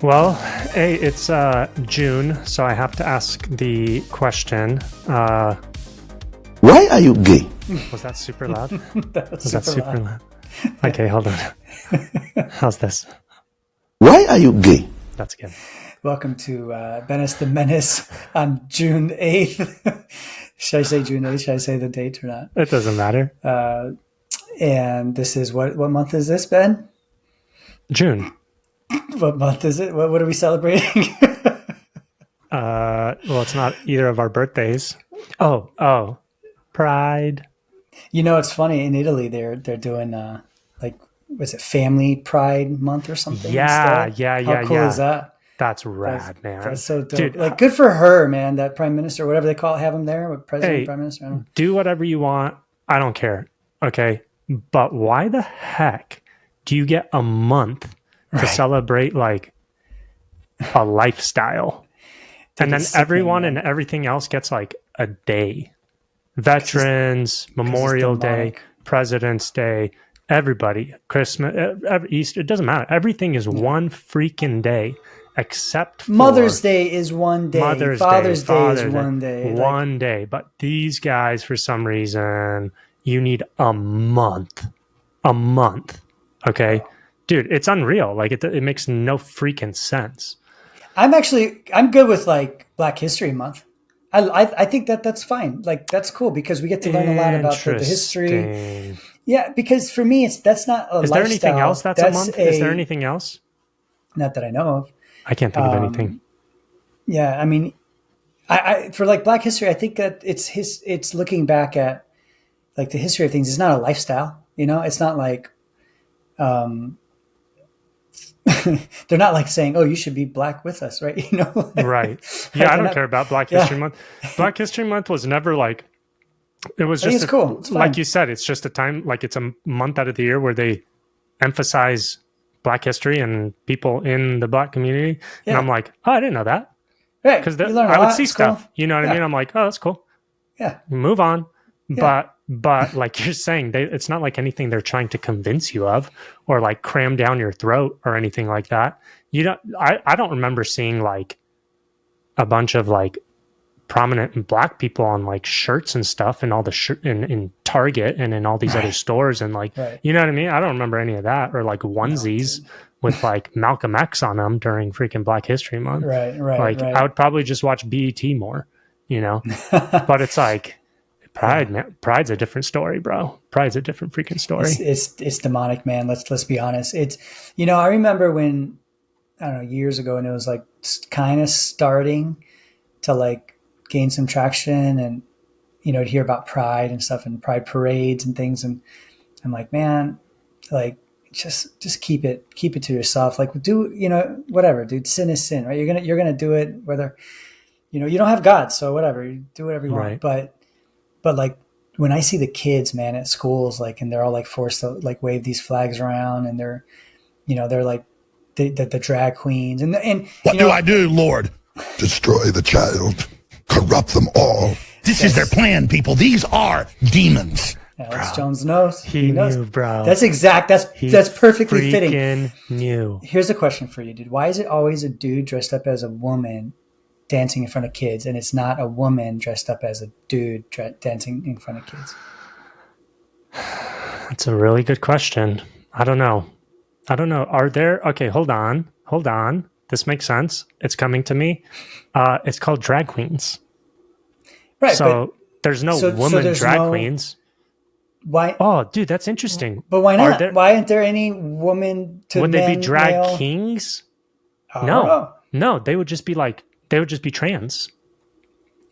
Well, hey, it's June, so I have to ask the question. Why are you gay? Was that super loud? Was that super loud? Okay, hold on. How's this? Why are you gay? That's good. Welcome to Bennis The Menace on June 8th. Should I say June 8th? Should I say the date or not? It doesn't matter. And this is what month is this, Ben? June. What month is it? What are we celebrating? Well, it's not either of our birthdays. Oh, Pride. You know, it's funny. In Italy, they're doing like, was it Family Pride Month or something? Yeah. How cool is that? That's rad, man. That's so dope. Dude, like, good for her, man. That prime minister, whatever they call it, have him there, with president, prime minister. I don't know. Do whatever you want. I don't care. Okay, but why the heck do you get a month to celebrate like a lifestyle, and then everyone and everything else gets like a day? Veterans, Memorial Day, President's Day, everybody, Christmas, Easter, it doesn't matter. Everything is one freaking day, except for Mother's Day is one day. Father's Day is one day. One day. But these guys, for some reason, you need a month. Okay? Dude, it's unreal. Like, it makes no freaking sense. I'm good with like Black History Month. I think that's fine. Like, that's cool because we get to learn a lot about the history. Yeah, because for me, that's not a lifestyle. Is there anything else that's a month? Is there anything else? Not that I know of. I can't think of anything. Yeah, I mean, I for like Black History, I think that it's looking back at like the history of things. It's not a lifestyle, you know. It's not like, they're not like saying, "Oh, you should be black with us," right? You know, right? Yeah, I don't care about Black History Month. Black History Month was never like. It was just cool. Like you said, it's just a time, like it's a month out of the year where they emphasize Black history and people in the Black community. Yeah. And I'm like, oh, I didn't know that. Right. Because I would see stuff. Cool. You know what I mean? I'm like, oh, that's cool. Yeah. Move on. Yeah. But like you're saying, it's not like anything they're trying to convince you of or like cram down your throat or anything like that. I don't remember seeing like a bunch of like prominent Black people on like shirts and stuff and all the in Target and in all these other stores and like, you know what I mean? I don't remember any of that or like onesies with like Malcolm X on them during freaking Black History Month. Right. Like I would probably just watch BET more, you know, but it's like Pride, man. Pride's a different story, bro. Pride's a different freaking story. It's demonic, man. Let's be honest. It's, you know, I remember when, I don't know, years ago, and it was like kind of starting to like gain some traction and, you know, to hear about Pride and stuff and Pride parades and things. And I'm like, man, like, just keep it to yourself. Like, do, you know, whatever, dude, sin is sin, right? You're going to do it, whether, you know, you don't have God. So whatever, you do whatever you want. But like when I see the kids, man, at schools, like, and they're all like forced to like wave these flags around and they're, you know, they're like the drag queens and what do I do, Lord? Destroy the child. Corrupt them all. This is their plan, people. These are demons. Alex Jones knows. He knows. Knew, bro. That's perfectly fitting. Knew. Here's a question for you, dude. Why is it always a dude dressed up as a woman dancing in front of kids, and it's not a woman dressed up as a dude dancing in front of kids? That's a really good question. I don't know. Are there... Okay, hold on. This makes sense. It's coming to me. It's called drag queens. Right. So there's no woman drag queens. Why? Oh, dude, that's interesting. But why not? Why aren't there any woman to would men, they be drag male? kings? No, they would just be trans.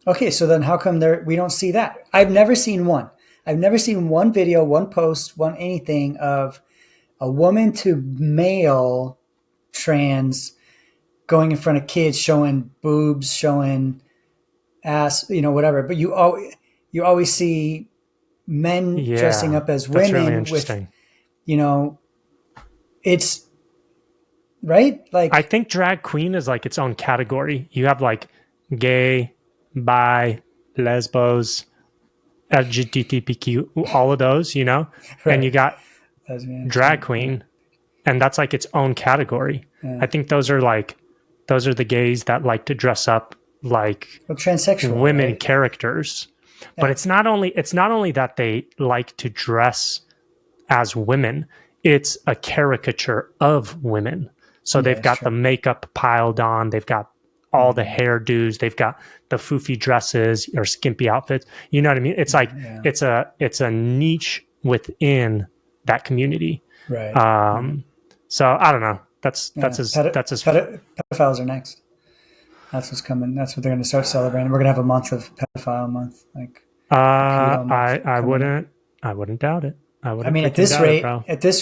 Okay, so then how come we don't see that? I've never seen one. I've never seen one video, one post, one anything of a woman to male trans going in front of kids, showing boobs, showing ass, you know, whatever. But you always see men dressing up as women. That's really interesting. With, you know, it's right. Like, I think drag queen is like its own category. You have like gay, bi, lesbos, LGBTQ, all of those, you know, Right. and you got Lesbian, drag queen, and that's like its own category. Yeah. I think those are the gays that like to dress up like transsexual women right? characters. But Yeah. it's not only that they like to dress as women, it's a caricature of women. So they've got the makeup piled on, they've got all the hairdos, they've got the foofy dresses or skimpy outfits. You know what I mean? It's like it's a niche within that community. Right. So I don't know. That's pedophiles are next. That's what's coming. That's what they're going to start celebrating. We're going to have a month of pedophile month, like I wouldn't doubt it. I mean, at this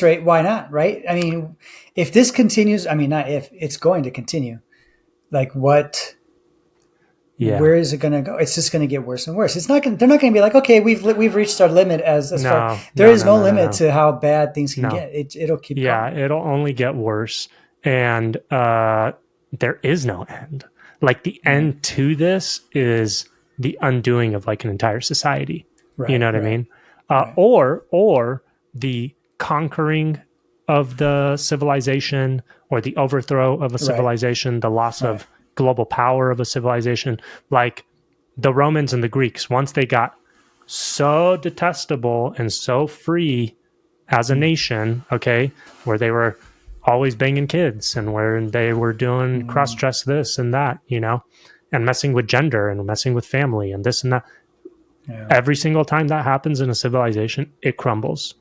rate, why not? Right? I mean, if this continues, I mean, not if, it's going to continue. Like what? Yeah. Where is it going to go? It's just going to get worse and worse. It's not going. They're not going to be like, okay, we've reached our limit as far. There is no limit to how bad things can get. It'll keep. Yeah, going. It'll only get worse, and there is no end. Like the end to this is the undoing of like an entire society. Right, you know what I mean? Or the conquering of the civilization, or the overthrow of a civilization, the loss of global power of a civilization. Like the Romans and the Greeks, once they got so detestable and so free as a nation, okay, where they were always banging kids and where they were doing cross-dress this and that, you know, and messing with gender and messing with family and this and that. Yeah. Every single time that happens in a civilization, it crumbles.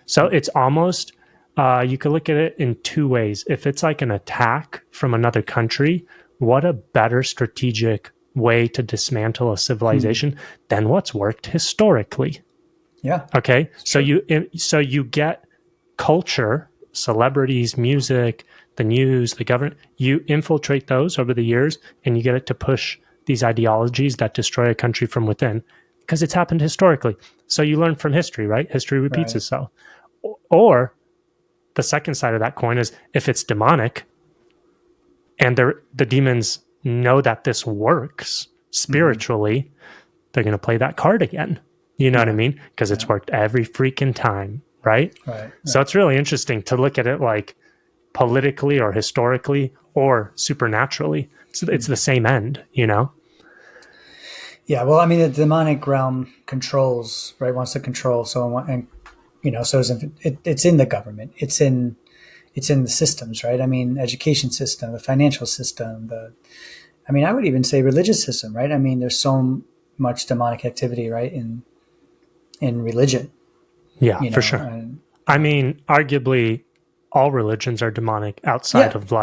So it's almost, you could look at it in two ways. If it's like an attack from another country, what a better strategic way to dismantle a civilization than what's worked historically. Yeah. Okay. So you get culture, celebrities, music, the news, the government, you infiltrate those over the years and you get it to push these ideologies that destroy a country from within, because it's happened historically. So you learn from history, right? History repeats itself. Or the second side of that coin is if it's demonic and the demons know that this works spiritually, they're going to play that card again. You know what I mean? Because it's worked every freaking time, right? So it's really interesting to look at it like politically or historically or supernaturally. It's the same end, you know? Yeah, well, I mean, the demonic realm controls, right? Wants to control. So, and you know, so it's in the government. It's in the systems, right? I mean, education system, the financial system, I would even say religious system, right? I mean, there's so much demonic activity, right, in religion. Yeah, for sure. And, I mean, arguably, all religions are demonic outside of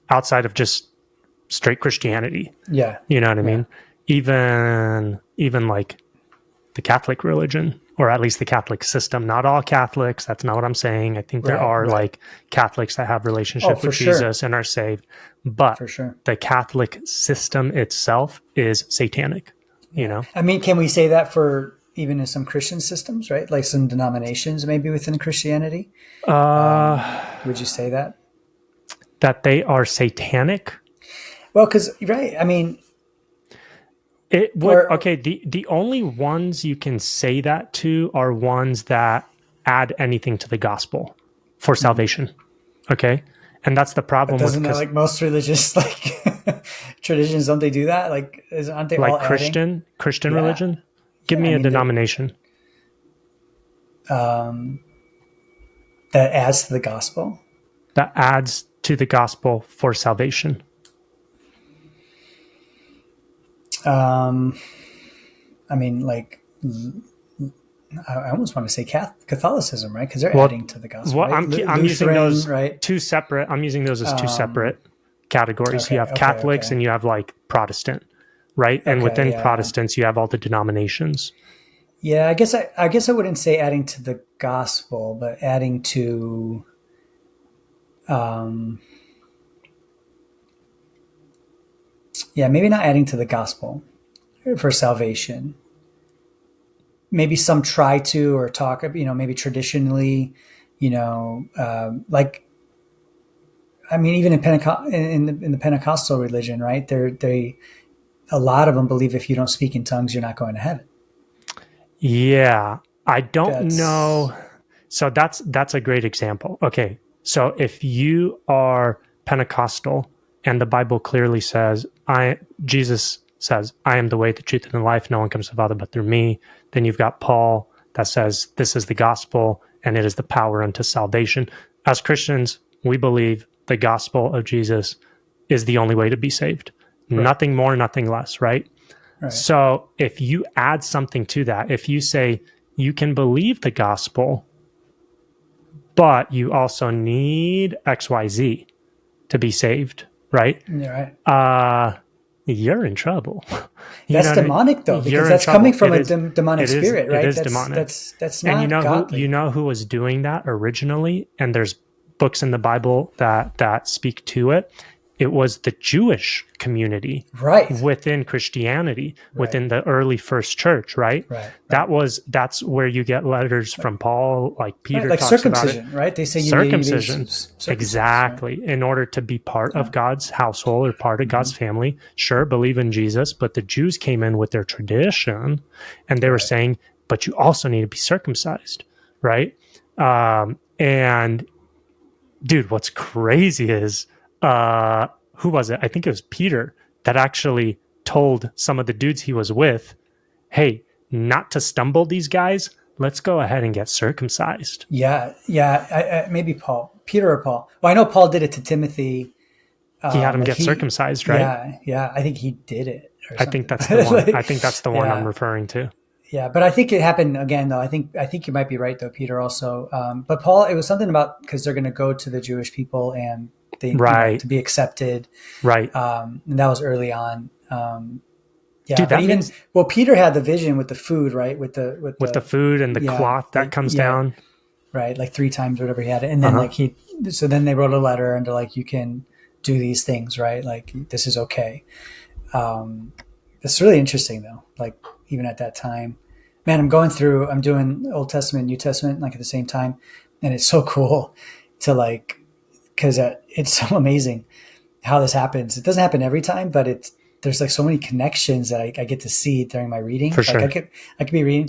outside of just straight Christianity. Yeah, you know what I mean. Even like the Catholic religion, or at least the Catholic system. Not all Catholics. That's not what I'm saying. I think there are like Catholics that have relationship with Jesus and are saved. But the Catholic system itself is satanic. You know. I mean, can we say that for even in some Christian systems, right? Like some denominations, maybe within Christianity. Would you say that they are satanic? Well, because I mean. It would, okay, the only ones you can say that to are ones that add anything to the gospel for salvation. Okay? And that's the problem. But doesn't that, like most religious traditions, don't they do that? Like, aren't they all Christian religion? Give me a denomination. That adds to the gospel? That adds to the gospel for salvation. I mean, like, I almost want to say Catholicism, right? Because they're adding to the gospel. Well, right? I'm using those two separate. I'm using those as two separate categories. You have Catholics and you have like Protestant, right? And within Protestants, you have all the denominations. Yeah, I guess I wouldn't say adding to the gospel, but adding to, maybe not adding to the gospel for salvation. Maybe some try to or talk, maybe traditionally, like, I mean, even in in the Pentecostal religion, right? A lot of them believe if you don't speak in tongues, you're not going to heaven. Yeah, I don't That's know. So that's a great example. Okay, so if you are Pentecostal and the Bible clearly says, Jesus says, I am the way, the truth, and the life. No one comes to the Father but through me. Then you've got Paul that says, this is the gospel and it is the power unto salvation. As Christians, we believe the gospel of Jesus is the only way to be saved. Right. Nothing more, nothing less, right? right. So if you add something to that, if you say you can believe the gospel, but you also need XYZ to be saved, right? Yeah, right. You're in trouble. That's demonic though, because that's coming from a demonic spirit, right? It is demonic. That's not And godly. who was doing that originally? And there's books in the Bible that speak to it. It was the Jewish community, right, within Christianity, right. within the early first church, right? Right. That's where you get letters from Paul, like Peter, like talks circumcision, about it. Right? They say you circumcision, need circumcision, exactly, right? In order to be part of God's household or part of God's family. Sure, believe in Jesus, but the Jews came in with their tradition, and they were saying, but you also need to be circumcised, right? And dude, what's crazy is, who was it? I think it was Peter that actually told some of the dudes he was with, hey, not to stumble these guys, let's go ahead and get circumcised. Yeah. Maybe Peter or Paul. Well, I know Paul did it to Timothy. He had him get circumcised, right? Yeah. I think he did it. I think that's the one. I think that's the one I'm referring to. Yeah, but I think it happened again, though. I think you might be right, though, Peter. Also, but Paul, it was something about because they're going to go to the Jewish people and they to be accepted, right? And that was early on. Yeah, dude, but Peter had the vision with the food, right? With the food and the cloth that comes down, right? Like 3 times, whatever he had it, and then so then they wrote a letter and they're like, you can do these things, right? Like this is okay. It's really interesting, though. Like even at that time, man, I'm doing Old Testament, New Testament, like at the same time. And it's so cool to because it's so amazing how this happens. It doesn't happen every time, but there's like so many connections that I get to see during my reading. For sure. I could be reading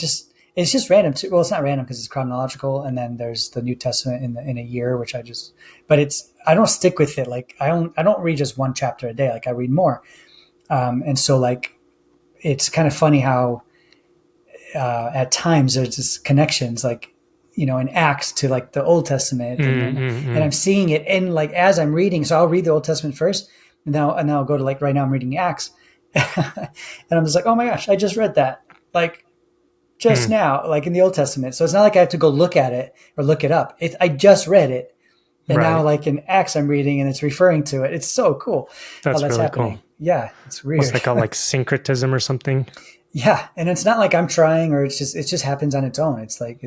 it's just random too. Well, it's not random because it's chronological. And then there's the New Testament in a year, which I don't stick with it. Like I don't read just one chapter a day. Like I read more. And so it's kind of funny how at times there's just connections in Acts to like the Old Testament and I'm seeing it in as I'm reading. So I'll read the Old Testament first and then I'll go to right now I'm reading Acts and I'm just like, oh my gosh, I just read that now, in the Old Testament. So it's not like I have to go look at it or look it up. I just read it. And now in Acts I'm reading and it's referring to it. It's so cool. That's how really happening. Cool. Yeah, it's weird. What's that called, syncretism or something? Yeah, and it's not like I'm trying or it just happens on its own. It's like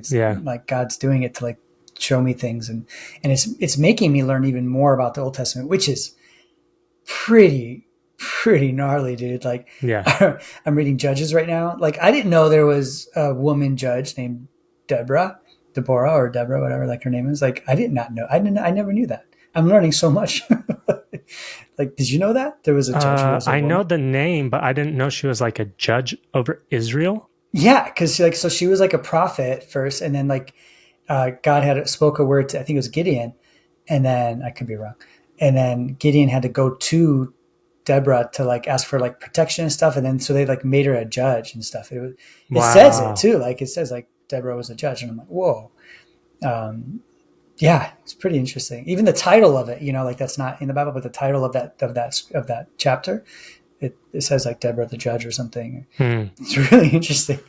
God's doing it to show me things and it's making me learn even more about the Old Testament, which is pretty gnarly, dude. I'm reading Judges right now. I didn't know there was a woman judge named Deborah, whatever her name is. I did not know. I never knew that. I'm learning so much. Did you know that there was a judge? Who was a woman? know the name, but I didn't know she was a judge over Israel. Yeah, because so she was a prophet first, and then God spoke a word to, I think it was Gideon, and then I could be wrong, and then Gideon had to go to Deborah to ask for protection and stuff, and then so they made her a judge and stuff. It says it too, it says Deborah was a judge, and I'm like, whoa. Yeah, it's pretty interesting. Even the title of it, that's not in the Bible, but the title of that chapter, it says Deborah the judge or something. It's really interesting.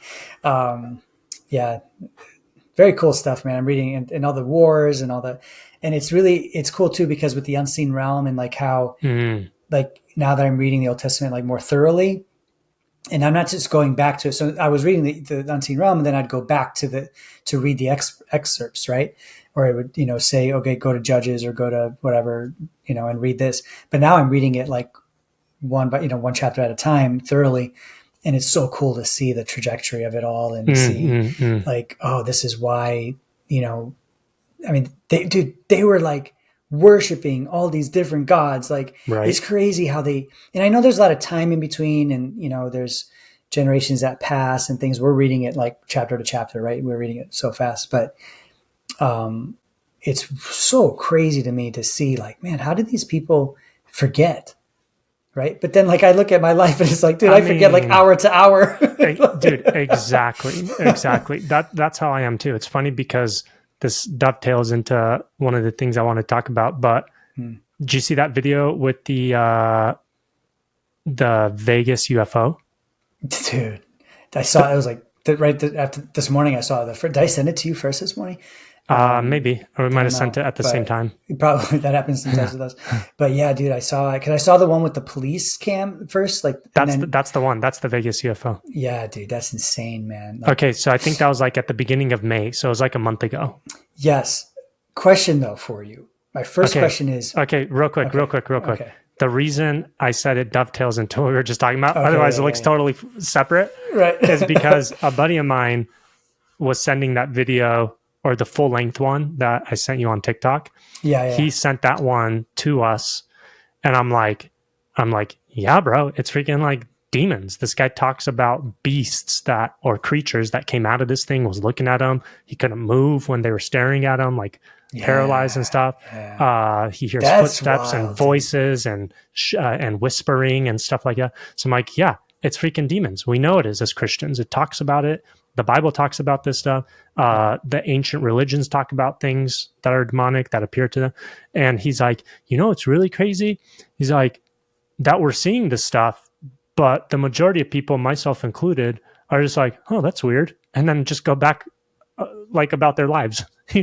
Yeah, very cool stuff, man. I'm reading and all the wars and all that, and it's cool too because with the unseen realm and how now that I'm reading the Old Testament more thoroughly, and I'm not just going back to it. So I was reading the unseen realm, and then I'd go back to read the excerpts, right? Or it would, say, okay, go to Judges or go to whatever, and read this. But now I'm reading it one chapter at a time thoroughly. And it's so cool to see the trajectory of it all and see oh, this is why, they were worshiping all these different gods. Right. It's crazy how and I know there's a lot of time in between and, there's, generations that pass and things. We're reading it like chapter to chapter, right? We're reading it so fast, but it's so crazy to me to see like, man, how did these people forget? Right. But then like I look at my life and it's like, dude, I forget like hour to hour. Dude, exactly. That's how I am too. It's funny because this dovetails into one of the things I want to talk about. But did you see that video with the Vegas UFO? Dude, I saw it. It was like after this morning. I saw it. Did I send it to you first this morning? Maybe, or we might have sent it at the same time. Probably that happens sometimes with us. But yeah, dude, I saw it because I saw the one with the police cam first. Like that's the one. That's the Vegas UFO. Yeah, dude, that's insane, man. Like, okay, so I think that was like at the beginning of May. So it was like a month ago. Yes. Question though for you. My first question is real quick. Okay. The reason I said it dovetails into what we were just talking about, otherwise it looks totally separate, right? Is because a buddy of mine was sending that video, or the full length one that I sent you on TikTok. Yeah. He sent that one to us. And I'm like, yeah, bro, it's freaking like demons. This guy talks about beasts or creatures that came out of this thing, was looking at him. He couldn't move when they were staring at him, like paralyzed and stuff. Yeah. He hears footsteps and voices and whispering and stuff like that. So I'm like, yeah, it's freaking demons. We know it is as Christians. It talks about it. The Bible talks about this stuff. The ancient religions talk about things that are demonic, that appear to them. And he's like, it's really crazy. He's like, that we're seeing this stuff, but the majority of people, myself included, are just like, oh, that's weird. And then just go back like about their lives, Okay,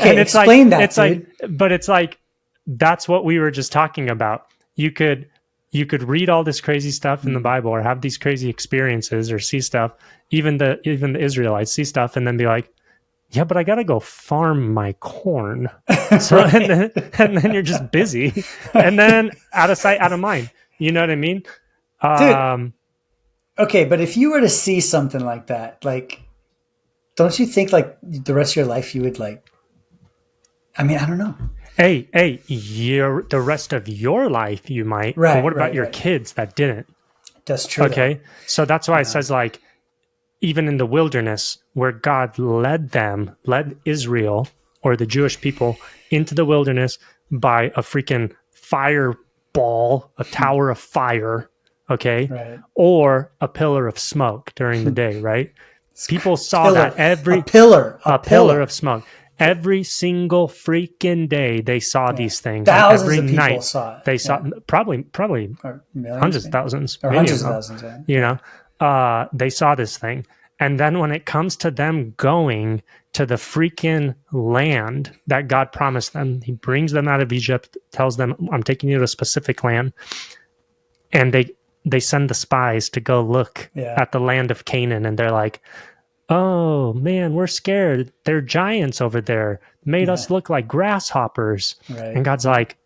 and it's explain like, that, it's dude. like, but it's like, that's what we were just talking about. You could read all this crazy stuff in the Bible, or have these crazy experiences, or see stuff. Even the Israelites see stuff and then be like, yeah, but I got to go farm my corn. So, and then you're just busy, and then out of sight, out of mind. You know what I mean? Dude, okay, but if you were to see something like that, like, don't you think like the rest of your life you would like, I don't know. Hey, the rest of your life you might. Right. But what about your kids that didn't? That's true. Okay. Though. So that's why it says like, even in the wilderness where God led Israel, or the Jewish people, into the wilderness by a freaking fireball, a tower of fire, okay? Right. Or a pillar of smoke during the day, right? People saw that a pillar of smoke. Every single freaking day they saw these things. Thousands every of people night saw it. they saw probably or millions, hundreds of thousands. Or hundreds of thousands, They saw this thing. And then when it comes to them going to the freaking land that God promised them, he brings them out of Egypt, tells them, I'm taking you to a specific land. And they send the spies to go look at the land of Canaan. And they're like, oh, man, we're scared. They're giants over there. Made us look like grasshoppers. Right. And God's like,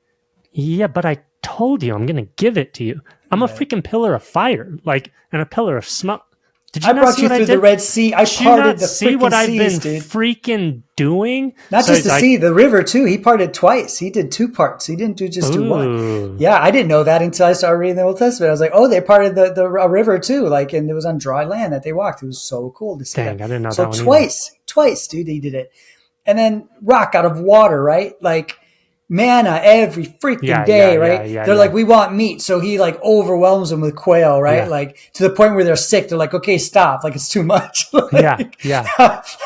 yeah, but I told you I'm going to give it to you. I'm a freaking pillar of fire, and a pillar of smoke. Did you I brought you through the Red Sea. I parted the freaking seas, dude. Freaking doing? Not just the sea, the river too. He parted twice. He did two parts. He didn't just do one. Yeah, I didn't know that until I started reading the Old Testament. I was like, oh, they parted the river too. And it was on dry land that they walked. It was so cool to see. Dang, that. I didn't know so that one. Twice, dude, he did it. And then rock out of water, right? Like manna every freaking day, right? They're like, we want meat. So he overwhelms them with quail, right? Yeah. To the point where they're sick. They're like, okay, stop. It's too much. Yeah.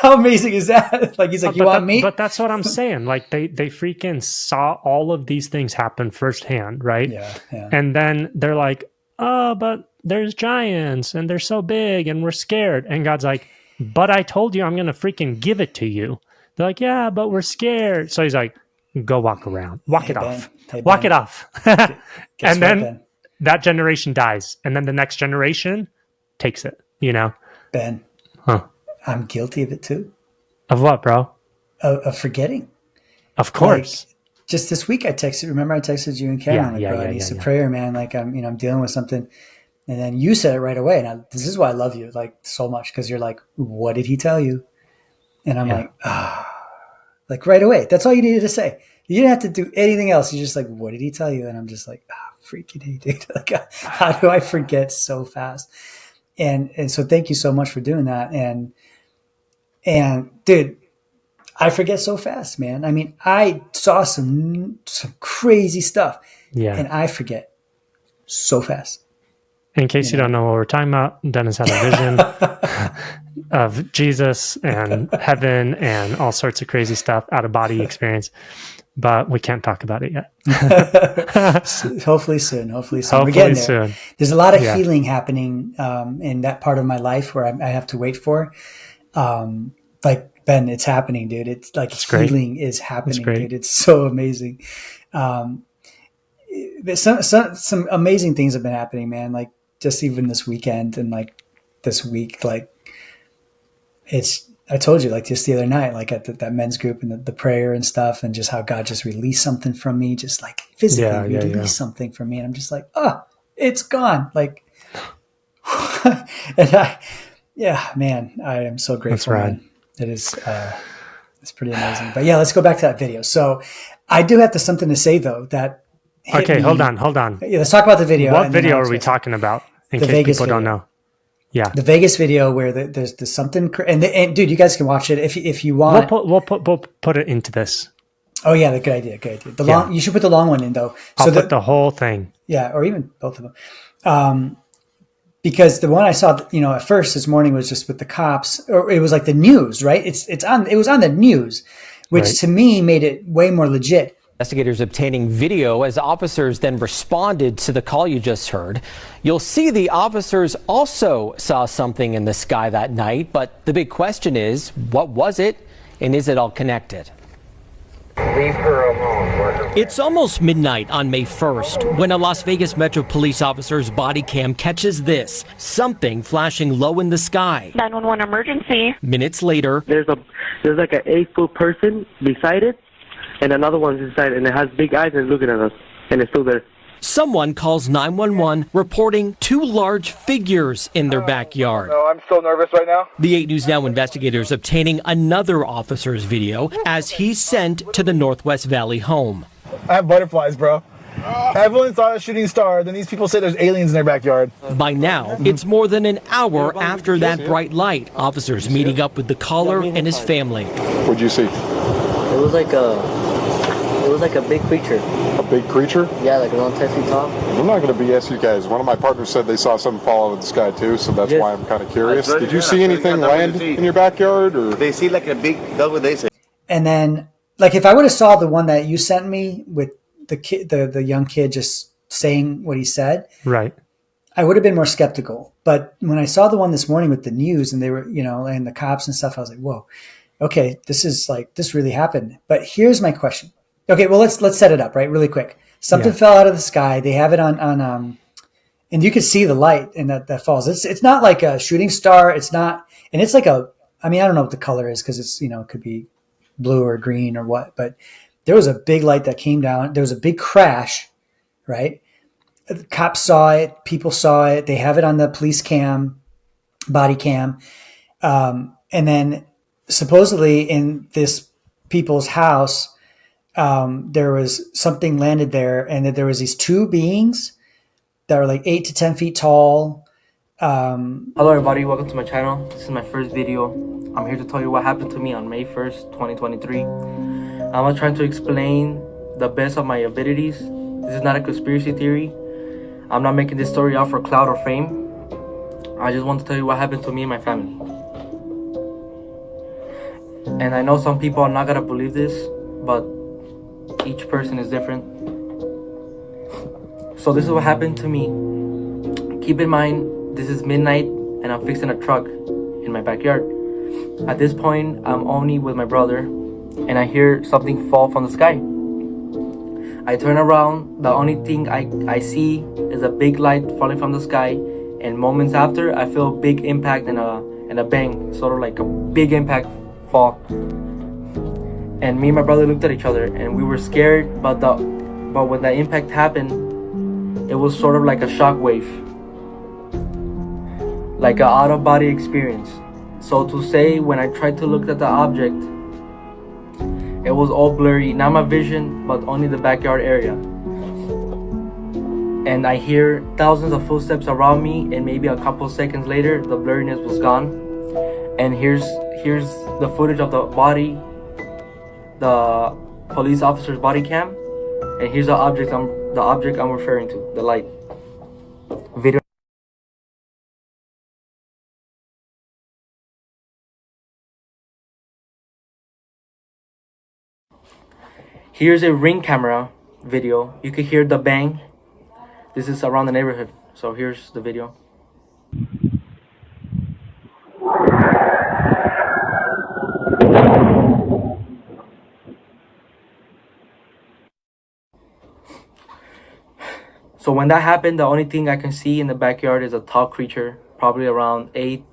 How amazing is that? He's like, you want meat? But that's what I'm saying. They freaking saw all of these things happen firsthand, right? Yeah. And then they're like, oh, but there's giants and they're so big and we're scared. And God's like, but I told you I'm going to freaking give it to you. They're like, yeah, but we're scared. So he's like, go walk around. Walk it off. And then that generation dies. And then the next generation takes it, Ben. Huh. I'm guilty of it too. Of what, bro? Of forgetting. Of course. Just this week I texted you and Karen. I need some prayer, man. I'm dealing with something. And then you said it right away. And this is why I love you so much. Because you're like, what did he tell you? And I'm like, right away. That's all you needed to say. You didn't have to do anything else. You're just like, what did he tell you? And I'm just like, freaking hey, dude. How do I forget so fast? And so thank you so much for doing that. And dude, I forget so fast, man. I mean, I saw some crazy stuff, and I forget so fast. In case you don't know what we're talking about, Dennis had a vision of Jesus and heaven and all sorts of crazy stuff, out of body experience, but we can't talk about it yet. Hopefully soon. We're getting there. Soon. There's a lot of healing happening in that part of my life where I have to wait for. Like Ben, it's happening, dude. It's like healing is happening, dude. It's so amazing. Some amazing things have been happening, man. Like just even this weekend and like this week, like I told you, like just the other night, like at that men's group and the prayer and stuff, and just how God just released something from me, just like physically released something from me. And I'm just like, oh, it's gone. Like, and man, I am so grateful. That's right. Man. It is, it's pretty amazing. But yeah, let's go back to that video. So I do have something to say though, that okay, hold on. Yeah, let's talk about the video. What video are we talking about? In case people don't know. Yeah, the Vegas video where there's something, and dude, you guys can watch it if you want. We'll put it into this. Oh yeah, good idea. The long, you should put the long one in though. I'll put the whole thing. Yeah, or even both of them. Because the one I saw, at first this morning was just with the cops, or it was like the news, right? It was on the news, which to me made it way more legit. Investigators obtaining video as officers then responded to the call you just heard. You'll see the officers also saw something in the sky that night, but the big question is, what was it, and is it all connected? Leave her alone. It's almost midnight on May 1st when a Las Vegas Metro Police officer's body cam catches this, something flashing low in the sky. 911 emergency. Minutes later, There's like an 8-foot person beside it, and another one's inside, and it has big eyes and looking at us, and it's still there. someone calls 911 reporting two large figures in their backyard. No, I'm so nervous right now. The 8 News Now investigators obtaining another officer's video as he's sent to the Northwest Valley home. I have butterflies, bro. I've only saw a shooting star, then these people say there's aliens in their backyard. By now, it's more than an hour after that bright light. Officers meeting up with the caller and his family. What'd you see? It was like a big creature. A big creature? Yeah, like around 10 feet tall. I'm not going to BS you guys. One of my partners said they saw something fall out of the sky too, so that's why I'm kind of curious. Did you see anything land in your backyard? Or they see like a big, that's what they say. And then, like, if I would have saw the one that you sent me with the kid, the young kid just saying what he said, right, I would have been more skeptical. But when I saw the one this morning with the news and they were, and the cops and stuff, I was like, whoa, okay, this really happened. But here's my question. Okay, well, let's set it up, right, really quick. Something fell out of the sky. They have it on and you can see the light and that falls. It's not like a shooting star. It's not, and it's like I don't know what the color is because it's, it could be blue or green or what, but there was a big light that came down. There was a big crash, right? The cops saw it. People saw it. They have it on the police cam, body cam. And then supposedly in this people's house, there was something landed there, and that there was these two beings that were like 8 to 10 feet tall. Hello everybody, welcome to my channel. This is my first video. I'm here to tell you what happened to me on May 1st, 2023. I'm trying to explain the best of my abilities. This is not a conspiracy theory. I'm not making this story out for clout or fame. I just want to tell you what happened to me and my family. And I know some people are not gonna believe this, but each person is different. So this is what happened to me. Keep in mind, this is midnight and I'm fixing a truck in my backyard. At this point, I'm only with my brother and I hear something fall from the sky. I turn around, the only thing I see is a big light falling from the sky, and moments after, I feel a big impact and a bang, sort of like a big impact fall. And me and my brother looked at each other and we were scared, but when the impact happened, it was sort of like a shock wave, like an out-of-body experience. So to say, when I tried to look at the object, it was all blurry, not my vision, but only the backyard area. and I hear thousands of footsteps around me, and maybe a couple seconds later the blurriness was gone. And here's the footage of the body, the police officer's body cam, and here's the object I'm referring to, the light. Video. Here's a Ring camera video. You can hear the bang. This is around the neighborhood. So here's the video. So when that happened, the only thing I can see in the backyard is a tall creature, probably around 8-10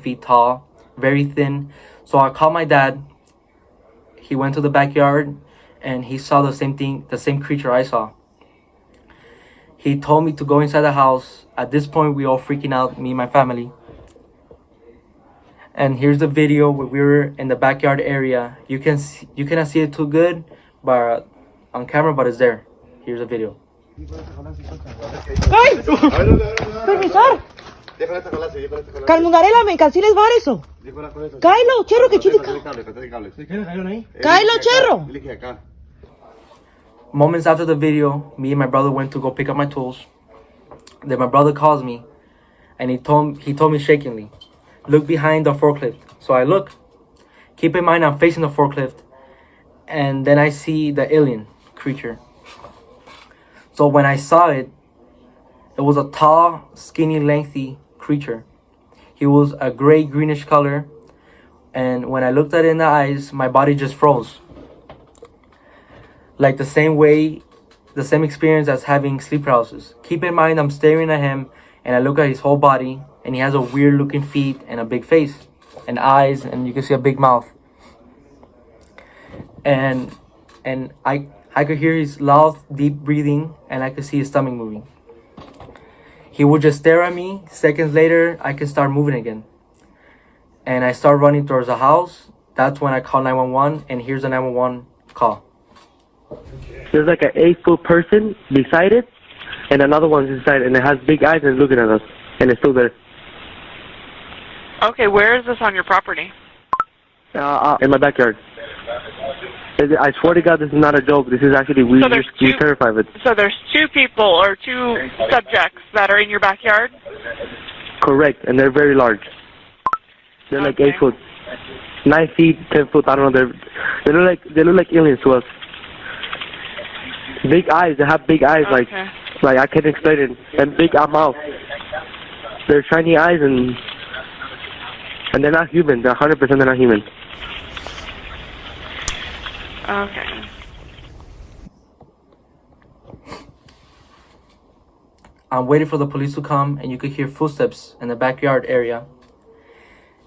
feet tall, very thin. So I called my dad. He went to the backyard and he saw the same thing, the same creature I saw. He told me to go inside the house. At this point, we all freaking out, me and my family. And here's the video where we were in the backyard area. You cannot see it too good, but on camera, but it's there. Here's the video. ¡Ay! ¡Permisar! Calmundarela, me canceles var eso. Cáelo, cherro, que chitica. Cáelo, cherro. Moments after the video, me and my brother went to go pick up my tools. Then my brother calls me, and he told me shakingly, look behind the forklift. So I look. Keep in mind I'm facing the forklift, and then I see the alien creature. So when I saw it, it was a tall, skinny, lengthy creature. He was a gray, greenish color, and when I looked at it in the eyes, my body just froze. Like the same experience as having sleep paralysis. Keep in mind I'm staring at him, and I look at his whole body, and he has a weird looking feet and a big face and eyes, and you can see a big mouth. And I could hear his loud, deep breathing, and I could see his stomach moving. He would just stare at me. Seconds later, I could start moving again. And I start running towards the house. That's when I call 911, and here's the 911 call. There's like an 8-foot person beside it, and another one's inside, and it has big eyes and looking at us, and it's still there. Okay, where is this on your property? In my backyard. I swear to God, this is not a joke. This is actually we're terrified of it. So there's two people or two subjects that are in your backyard? Correct, and they're very large. They're like 8 foot, 9 feet, 10 foot. I don't know. They look like aliens to us. Big eyes. They have big eyes, like I can't explain it, and big mouth. They're shiny eyes, and they're not human. They're 100% they're not human. Okay. I'm waiting for the police to come, and you could hear footsteps in the backyard area,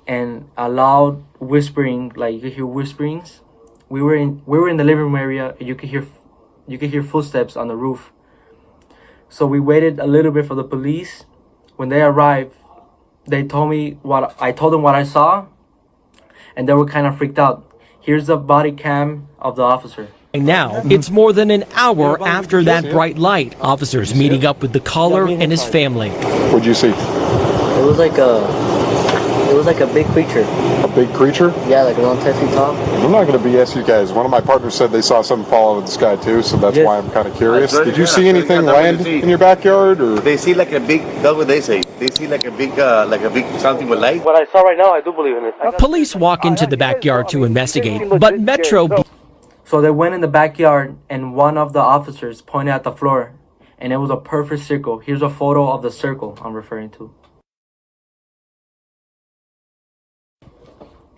and a loud whispering, like you could hear whisperings. We were in the living room area, and you could hear footsteps on the roof. So we waited a little bit for the police. When they arrived, I told them what I saw, and they were kind of freaked out. Here's the body cam of the officer. Now, it's more than an hour after that bright light. Officers meeting up with the caller and his family. What'd you see? It was like a big creature. A big creature? Yeah, like around 10 feet tall. I'm not going to BS you guys. One of my partners said they saw something fall out of the sky too, so that's why I'm kind of curious. Did you see anything land in your backyard, or? They see like a big, that's what they say. They see like a big something with light. What I saw right now, I do believe in it. Police walk into the backyard to investigate, but Metro... So they went in the backyard, and one of the officers pointed at the floor, and it was a perfect circle. Here's a photo of the circle I'm referring to.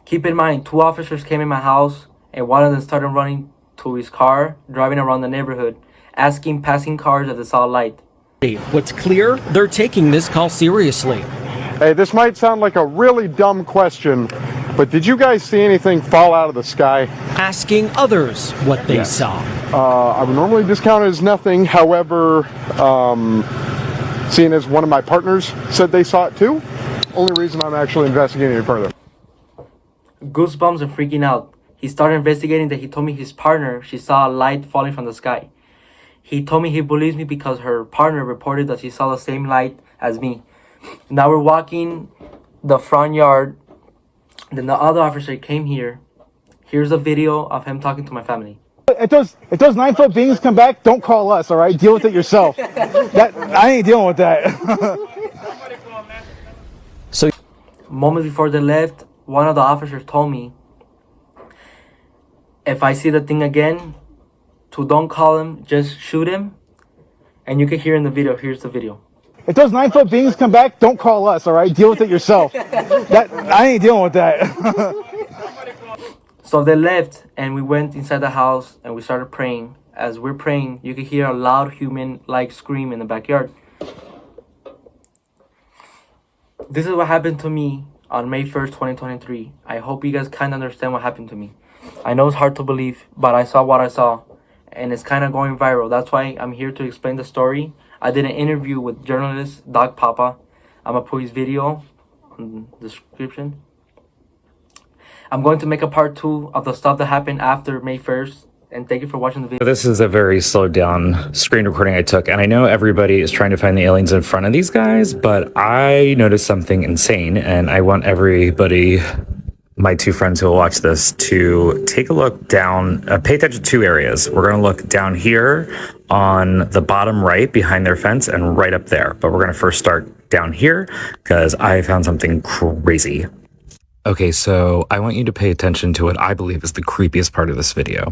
Keep in mind, 2 officers came in my house, and one of them started running to his car, driving around the neighborhood, asking passing cars if they saw a light. What's clear, they're taking this call seriously. Hey, this might sound like a really dumb question, but did you guys see anything fall out of the sky? Asking others what they saw. I would normally discount it as nothing. However, seeing as one of my partners said they saw it too, only reason I'm actually investigating it further. Goosebumps and freaking out. He started investigating that he told me his partner, she saw a light falling from the sky. He told me he believes me because her partner reported that she saw the same light as me. Now we're walking the front yard. Then the other officer came here. Here's a video of him talking to my family. If those 9-foot beings come back, don't call us, all right? Deal with it yourself. I ain't dealing with that. So, moments before they left, one of the officers told me, if I see the thing again, to don't call him, just shoot him. And you can hear in the video. Here's the video. If those 9-foot beings come back, don't call us, all right? Deal with it yourself. I ain't dealing with that. So they left, and we went inside the house, and we started praying. As we're praying, you could hear a loud human-like scream in the backyard. This is what happened to me on May 1st, 2023. I hope you guys kind of understand what happened to me. I know it's hard to believe, but I saw what I saw, and it's kind of going viral. That's why I'm here to explain the story. I did an interview with journalist Doc Papa. I'm going to put his video in the description. I'm going to make a part 2 of the stuff that happened after May 1st. And thank you for watching the video. This is a very slowed down screen recording I took. And I know everybody is trying to find the aliens in front of these guys, but I noticed something insane. And I want everybody, my 2 friends who will watch this, to take a look down, pay attention to 2 areas. We're going to look down here on the bottom right behind their fence and right up there. But we're going to first start down here because I found something crazy. Okay, so I want you to pay attention to what I believe is the creepiest part of this video.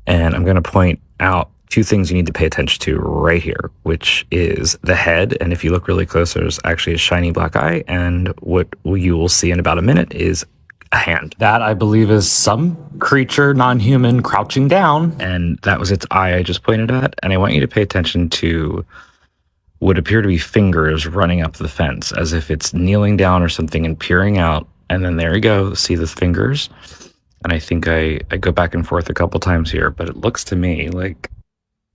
And I'm going to point out 2 things you need to pay attention to right here, which is the head. And if you look really close, there's actually a shiny black eye. And what you will see in about a minute is a hand. That I believe is some creature, non-human, crouching down. And that was its eye I just pointed at. And I want you to pay attention to what appear to be fingers running up the fence, as if it's kneeling down or something and peering out. And then there you go, see the fingers. And I think I go back and forth a couple times here, but it looks to me like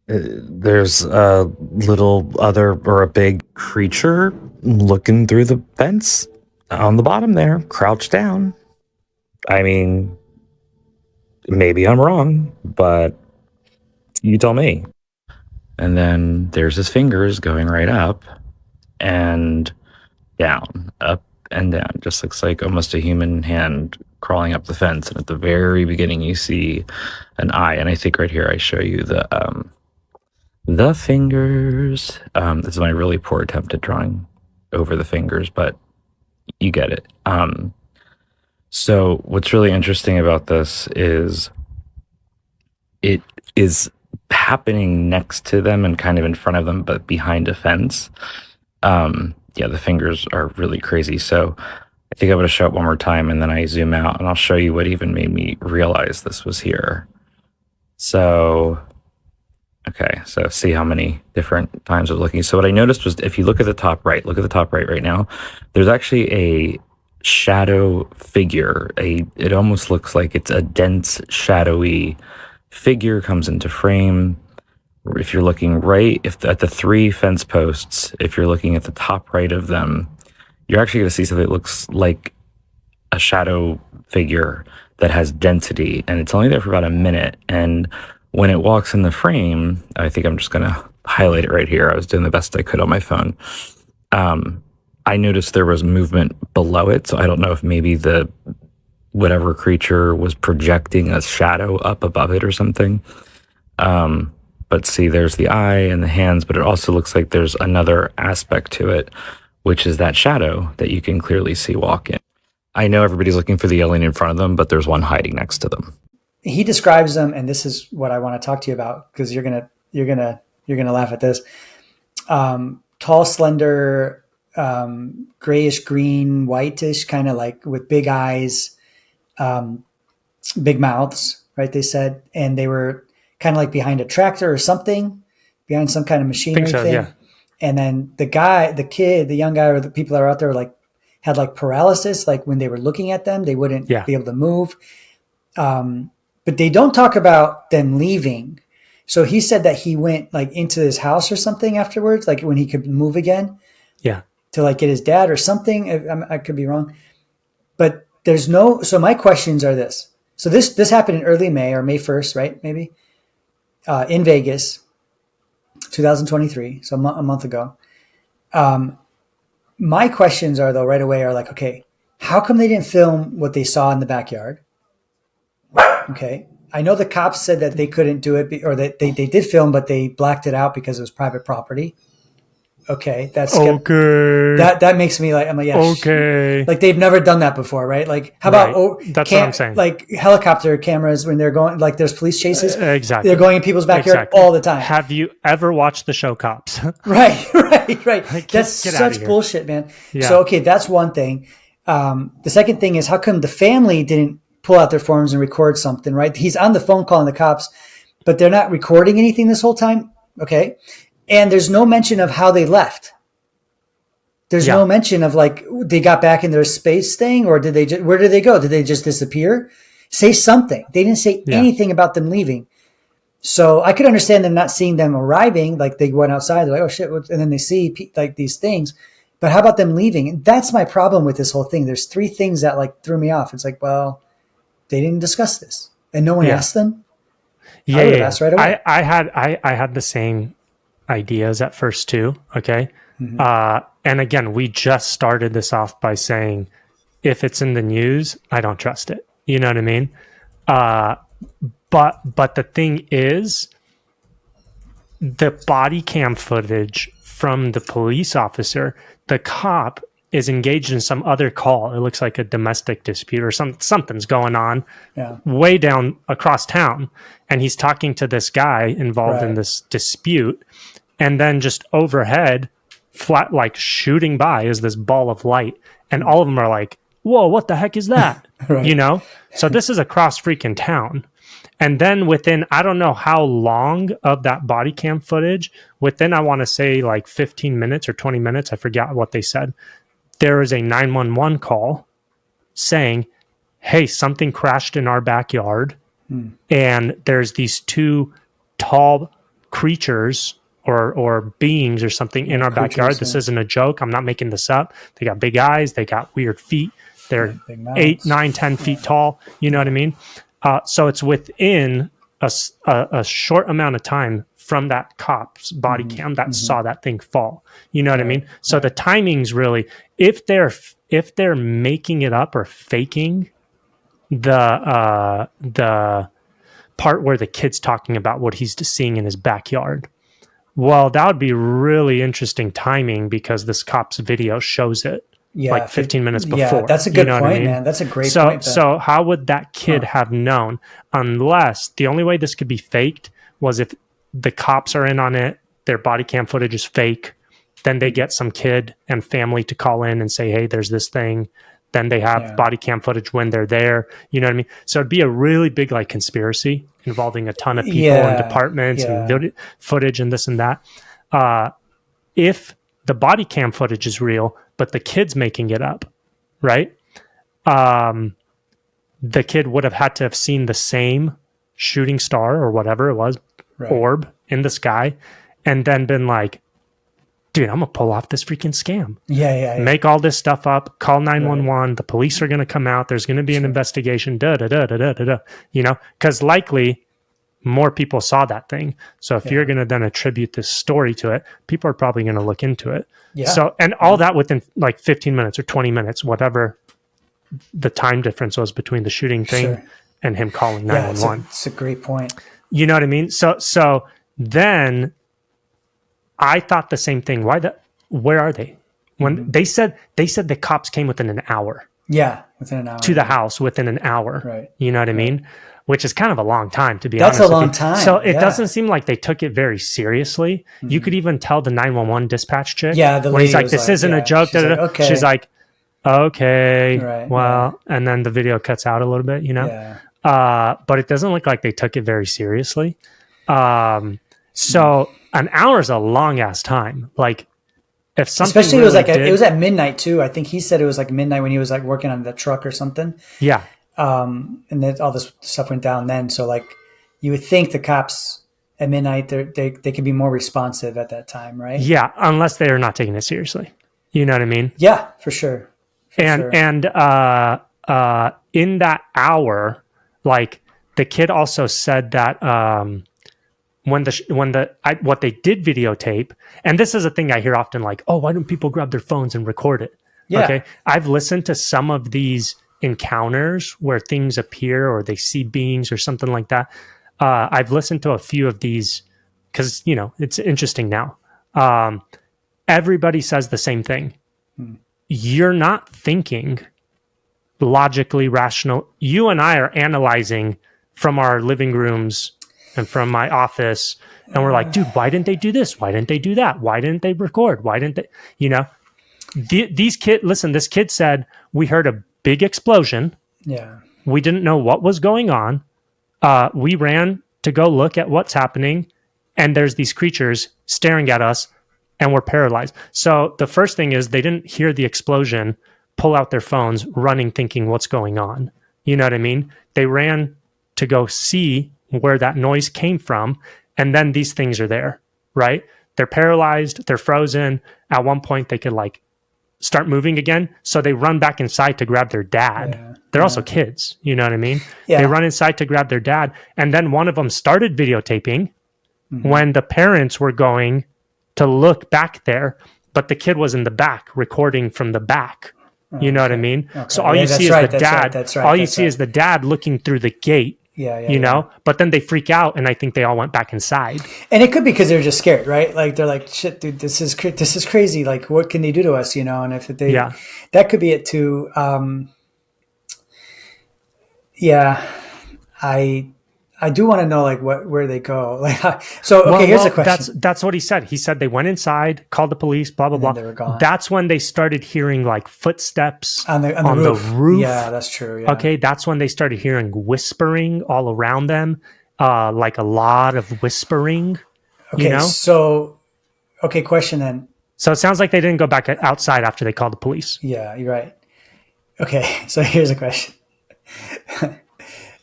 there's a little other or a big creature looking through the fence on the bottom there, crouched down. I mean, maybe I'm wrong, but you tell me. And then there's his fingers going right up and down, up and down. Just looks like almost a human hand crawling up the fence. And at the very beginning, you see an eye. And I think right here, I show you the fingers. This is my really poor attempt at drawing over the fingers, but you get it. So what's really interesting about this is it is happening next to them and kind of in front of them, but behind a fence. Yeah, the fingers are really crazy. So I think I'm going to show it one more time, and then I zoom out, and I'll show you what even made me realize this was here. So, okay, so see how many different times I was looking. So what I noticed was if you look at the top right, look at the top right now, there's actually a shadow figure. It almost looks like it's a dense, shadowy figure comes into frame. If you're looking right, at the 3 fence posts, if you're looking at the top right of them, you're actually going to see something that looks like a shadow figure that has density, and it's only there for about a minute. And when it walks in the frame, I think I'm just going to highlight it right here. I was doing the best I could on my phone. I noticed there was movement below it, so I don't know if maybe whatever creature was projecting a shadow up above it or something. But see, there's the eye and the hands, but it also looks like there's another aspect to it, which is that shadow that you can clearly see walking. I know everybody's looking for the alien in front of them, but there's one hiding next to them. He describes them, and this is what I want to talk to you about, because you're gonna laugh at this. Tall, slender, grayish green, whitish, kind of like with big eyes, big mouths, right? They said, and they were kind of like behind a tractor or something, behind some kind of machinery thing. Yeah. And then the young guy, or the people that are out there, had paralysis. Like when they were looking at them, they wouldn't be able to move. But they don't talk about them leaving. So he said that he went into his house or something afterwards, like when he could move again. Yeah. To get his dad or something. I could be wrong, but there's no. So my questions are this. So this happened in early May or May 1st, right? Maybe in Vegas. 2023, so a month ago. My questions are though right away are like, okay, how come they didn't film what they saw in the backyard? Okay. I know the cops said that they couldn't do it, or that they did film, but they blacked it out because it was private property. Okay. That makes me like, I'm like, yeah, okay. Like they've never done that before, right? Like how about, that's what I'm saying. Like helicopter cameras when they're going, like there's police chases. Exactly. They're going in people's backyard all the time. Have you ever watched the show Cops? Right. Like, that's such bullshit, man. Yeah. So, okay, that's one thing. The second thing is, how come the family didn't pull out their phones and record something, right? He's on the phone calling the cops, but they're not recording anything this whole time. Okay. And there's no mention of how they left. There's no mention of like, they got back in their space thing, or where did they go? Did they just disappear? Say something. They didn't say anything about them leaving. So I could understand them not seeing them arriving. Like they went outside, they're like, oh shit. And then they see like these things, but how about them leaving? And that's my problem with this whole thing. There's three things that like threw me off. It's like, well, they didn't discuss this and no one asked them. I would have asked right away. I had the same ideas at first too. Okay. Mm-hmm. And again, we just started this off by saying, if it's in the news, I don't trust it. You know what I mean? But the thing is, the body cam footage from the police officer, the cop is engaged in some other call. It looks like a domestic dispute or something's going on way down across town. And he's talking to this guy involved in this dispute. And then just overhead, flat, like shooting by is this ball of light. And all of them are like, whoa, what the heck is that? You know? So this is across freaking town. And then within, I don't know how long of that body cam footage, within, I want to say like 15 minutes or 20 minutes, I forgot what they said, there is a 911 call saying, hey, something crashed in our backyard. And there's these two tall creatures or beings or something in our backyard. This isn't a joke. I'm not making this up. They got big eyes. They got weird feet. They're 8, 9, 10 feet tall. You know what I mean? So it's within a short amount of time from that cop's body cam that saw that thing fall. You know what I mean? So the timing's really, if they're making it up or faking the part where the kid's talking about what he's seeing in his backyard, well, that would be really interesting timing because this cop's video shows it. Like 15 minutes before. Yeah, that's a good point, I mean? man. That's a great point. So how would that kid have known? Unless the only way this could be faked was if the cops are in on it, their body cam footage is fake, then they get some kid and family to call in and say, hey, there's this thing. Then they have body cam footage when they're there. You know what I mean? So it'd be a really big like conspiracy involving a ton of people and departments and footage and this and that. If the body cam footage is real, but the kid's making it up, right? The kid would have had to have seen the same shooting star or whatever it was, orb in the sky, and then been like, dude, I'm going to pull off this freaking scam. Make all this stuff up, call 911, the police are going to come out, there's going to be an investigation, you know, because likely more people saw that thing. So if you're going to then attribute this story to it, people are probably going to look into it. So, and all that within like 15 minutes or 20 minutes, whatever the time difference was between the shooting thing and him calling 911. It's a great point. You know what I mean? So then I thought the same thing. Where are they? When they said the cops came within an hour. Yeah, within an hour. To the house within an hour. Right. You know what I mean? Which is kind of a long time, to be honest. That's a long time. So it doesn't seem like they took it very seriously. You could even tell the 911 dispatch chick. Yeah, when he's like, this isn't a joke. She's like, okay. She's like, okay, and then the video cuts out a little bit, you know? But it doesn't look like they took it very seriously. So an hour is a long ass time. Like, if something especially really it was at midnight too. I think he said it was like midnight when he was like working on the truck or something. Yeah. And then all this stuff went down then. So like you would think the cops at midnight, they could be more responsive at that time, right? Yeah. Unless they are not taking it seriously. You know what I mean? Yeah, for sure. And in that hour, like the kid also said that, what they did videotape, and this is a thing I hear often, like, oh, why don't people grab their phones and record it? Yeah. Okay. I've listened to some of these encounters where things appear or they see beings or something like that. I've listened to a few of these because, it's interesting now. Everybody says the same thing. You're not thinking logically rational. You and I are analyzing from our living rooms and from my office, and we're like, dude, why didn't they do this? Why didn't they do that? Why didn't they record? Why didn't they, these kids, listen, this kid said, we heard a big explosion. Yeah. We didn't know what was going on. We ran to go look at what's happening, and there's these creatures staring at us, and we're paralyzed. So the first thing is they didn't hear the explosion, pull out their phones, running, thinking what's going on. You know what I mean? They ran to go see where that noise came from, and then these things are there, right? They're paralyzed, they're frozen. At one point, they could start moving again, so they run back inside to grab their dad. Yeah. They're also kids, you know what I mean? Yeah. They run inside to grab their dad, and then one of them started videotaping when the parents were going to look back there, but the kid was in the back recording from the back. You know what I mean? Okay. So all you see is the dad. That's right. All you see is the dad looking through the gate. Yeah. But then they freak out, and I think they all went back inside. And it could be because they're just scared, right? Like they're like, shit, dude, this is crazy. Like, what can they do to us? And if they, that could be it too. I do want to know where they go. Here's the question. That's what he said. He said they went inside, called the police, blah blah blah. They were gone. That's when they started hearing footsteps on the roof. Yeah, that's true. Yeah. Okay, that's when they started hearing whispering all around them, like a lot of whispering. Okay, question then. So it sounds like they didn't go back outside after they called the police. Yeah, you're right. Okay, so here's a question.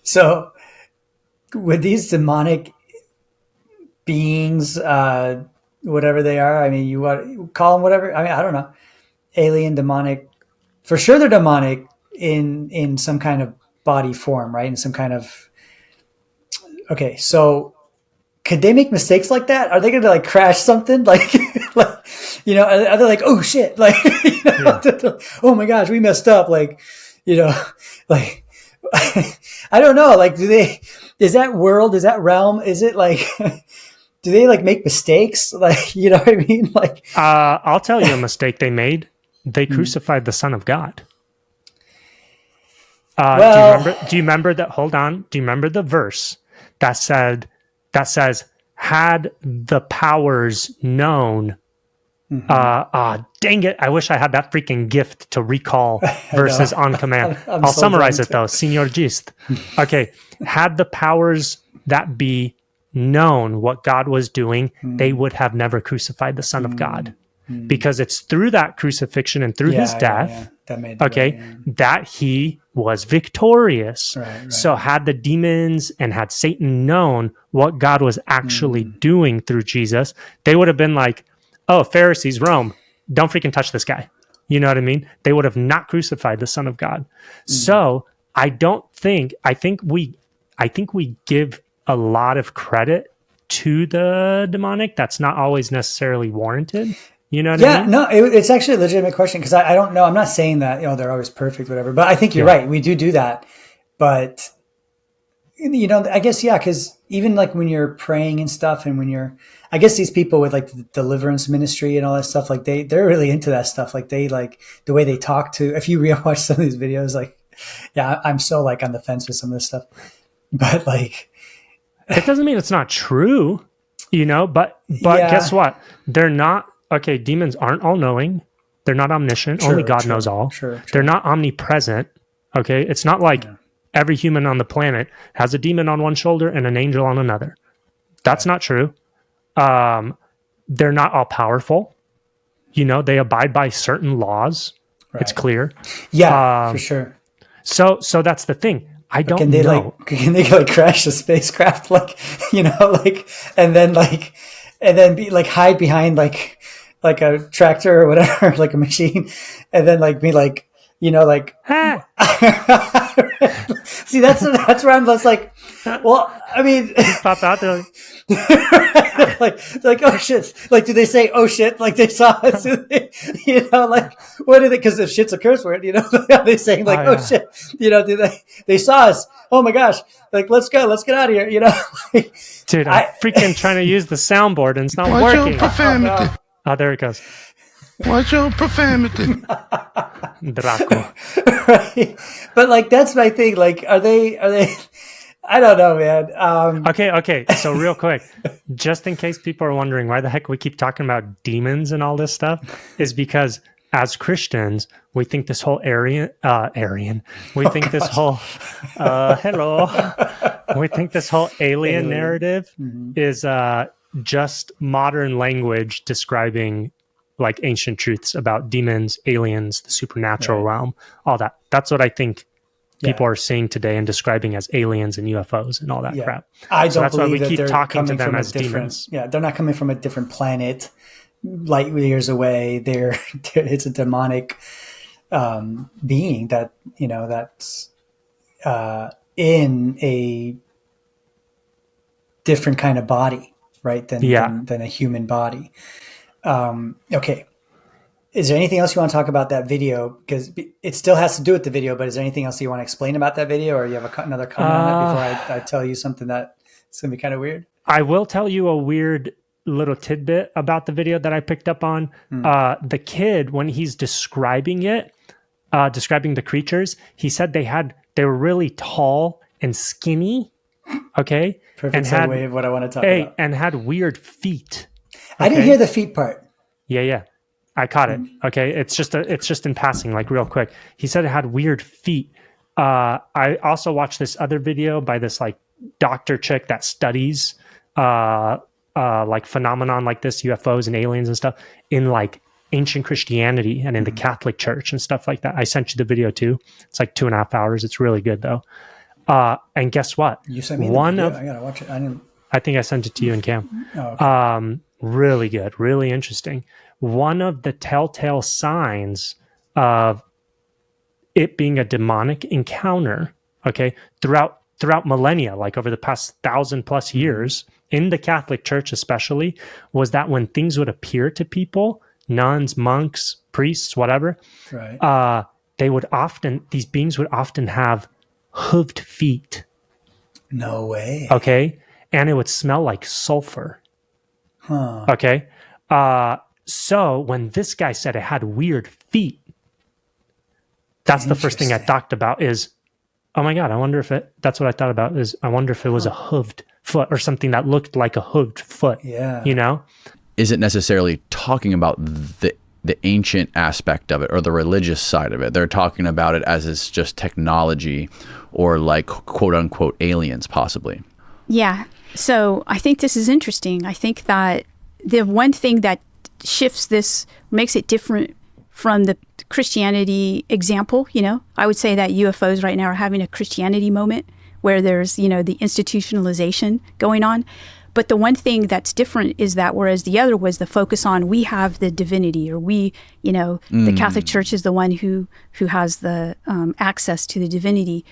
So, with these demonic beings, whatever they are, I mean, you call them whatever. I mean, I don't know, alien, demonic. For sure, they're demonic in some kind of body form, right? In some kind of. Okay, so could they make mistakes like that? Are they going to crash something? Are they like, oh shit, oh my gosh, we messed up, I don't know, do they? Is that world? Is that realm? Is it do they make mistakes? You know what I mean? I'll tell you a mistake they made. They crucified the Son of God. Do you remember that? Hold on. Do you remember the verse that says, had the powers known? Dang it. I wish I had that freaking gift to recall verses on command. I'll summarize it though. Señor Gist. Okay. Had the powers that be known what God was doing, they would have never crucified the Son of God. Because it's through that crucifixion and through his death, that he was victorious. Right. So had the demons and had Satan known what God was actually doing through Jesus, they would have been like, oh, Pharisees, Rome, don't freaking touch this guy. You know what I mean? They would have not crucified the Son of God. So I think we give a lot of credit to the demonic. That's not always necessarily warranted. You know what I mean? No, it's actually a legitimate question because I don't know. I'm not saying that, they're always perfect, whatever, but I think you're right. We do that. But, I guess, because even when you're praying and stuff and when I guess these people with the deliverance ministry and all that stuff, they're really into that stuff. The way they talk to, if you rewatch some of these videos, I'm so on the fence with some of this stuff, but it doesn't mean it's not true, but guess what? They're not, okay. Demons aren't all knowing. They're not omniscient. Only God knows all. They're not omnipresent. Okay. It's not every human on the planet has a demon on one shoulder and an angel on another. That's not true. They're not all powerful. They abide by certain laws. Right. It's clear. Yeah, for sure. So that's the thing. I don't can they know. Can they crash a spacecraft and then be hide behind a tractor or whatever, a machine, and then be ah, See, that's where I'm just like, well, I mean, pop out there. like, oh shit! Like, do they say, oh shit? Like they saw us, you know? Like, what are they? Because if shit's a curse word, you know, are they saying like, oh shit? You know, do they saw us? Oh my gosh! Like, let's go, let's get out of here, you know? Dude, I'm freaking trying to use the soundboard and it's not Watch working. your profanity. Oh, there it goes. Watch your profanity. Draco. Right. But like, that's my thing. Like, are they? I don't know, man. Okay. So real quick, just in case people are wondering why the heck we keep talking about demons and all this stuff, is because as Christians, we think this whole Aryan, we think this whole, we think this whole alien narrative is just modern language describing like ancient truths about demons, aliens, the supernatural realm, all that. That's what I think people are seeing today and describing as aliens and UFOs and all that crap. I don't that's why believe we that keep they're talking to coming them from as demons. Yeah, they're not coming from a different planet, light years away. It's a demonic being that, you know, that's in a different kind of body, right? Than a human body. Okay. Is there anything else you want to talk about that video? Because it still has to do with the video, but is there anything else you want to explain about that video, or you have another comment on it before I tell you something that it's going to be kind of weird? I will tell you a weird little tidbit about the video that I picked up on. The kid, when he's describing it, describing the creatures, he said they were really tall and skinny. Okay. Perfect segue of what I want to talk about. And had weird feet. Okay? I didn't hear the feet part. Yeah. I caught it. Okay. It's just in passing, like real quick. He said it had weird feet. I also watched this other video by this like doctor chick that studies like phenomenon like this, UFOs and aliens and stuff, in like ancient Christianity and in the Catholic Church and stuff like that. I sent you the video too. It's like 2.5 hours. It's really good though. And guess what? You sent me I gotta watch it. I think I sent it to you and Cam. Oh, okay. Really good, really interesting. One of the telltale signs of it being a demonic encounter, okay, throughout millennia, like over the past 1,000+ years, in the Catholic Church especially, was that when things would appear to people, nuns, monks, priests, whatever, right. These beings would often have hooved feet. No way. Okay. And it would smell like sulfur. Huh. Okay. So when this guy said it had weird feet, that's the first thing I thought about is, oh my God, I wonder if that's what I thought about is, I wonder if it was a hooved foot or something that looked like a hooved foot. Yeah. You know? Isn't necessarily talking about the ancient aspect of it or the religious side of it. They're talking about it as it's just technology or like quote unquote aliens possibly. Yeah. So I think this is interesting. I think that the one thing that shifts this, makes it different from the Christianity example, you know, I would say that UFOs right now are having a Christianity moment where there's, you know, the institutionalization going on. But the one thing that's different is that whereas the other was the focus on we have the divinity, or we, you know, the Catholic Church is the one who has the access to the divinity.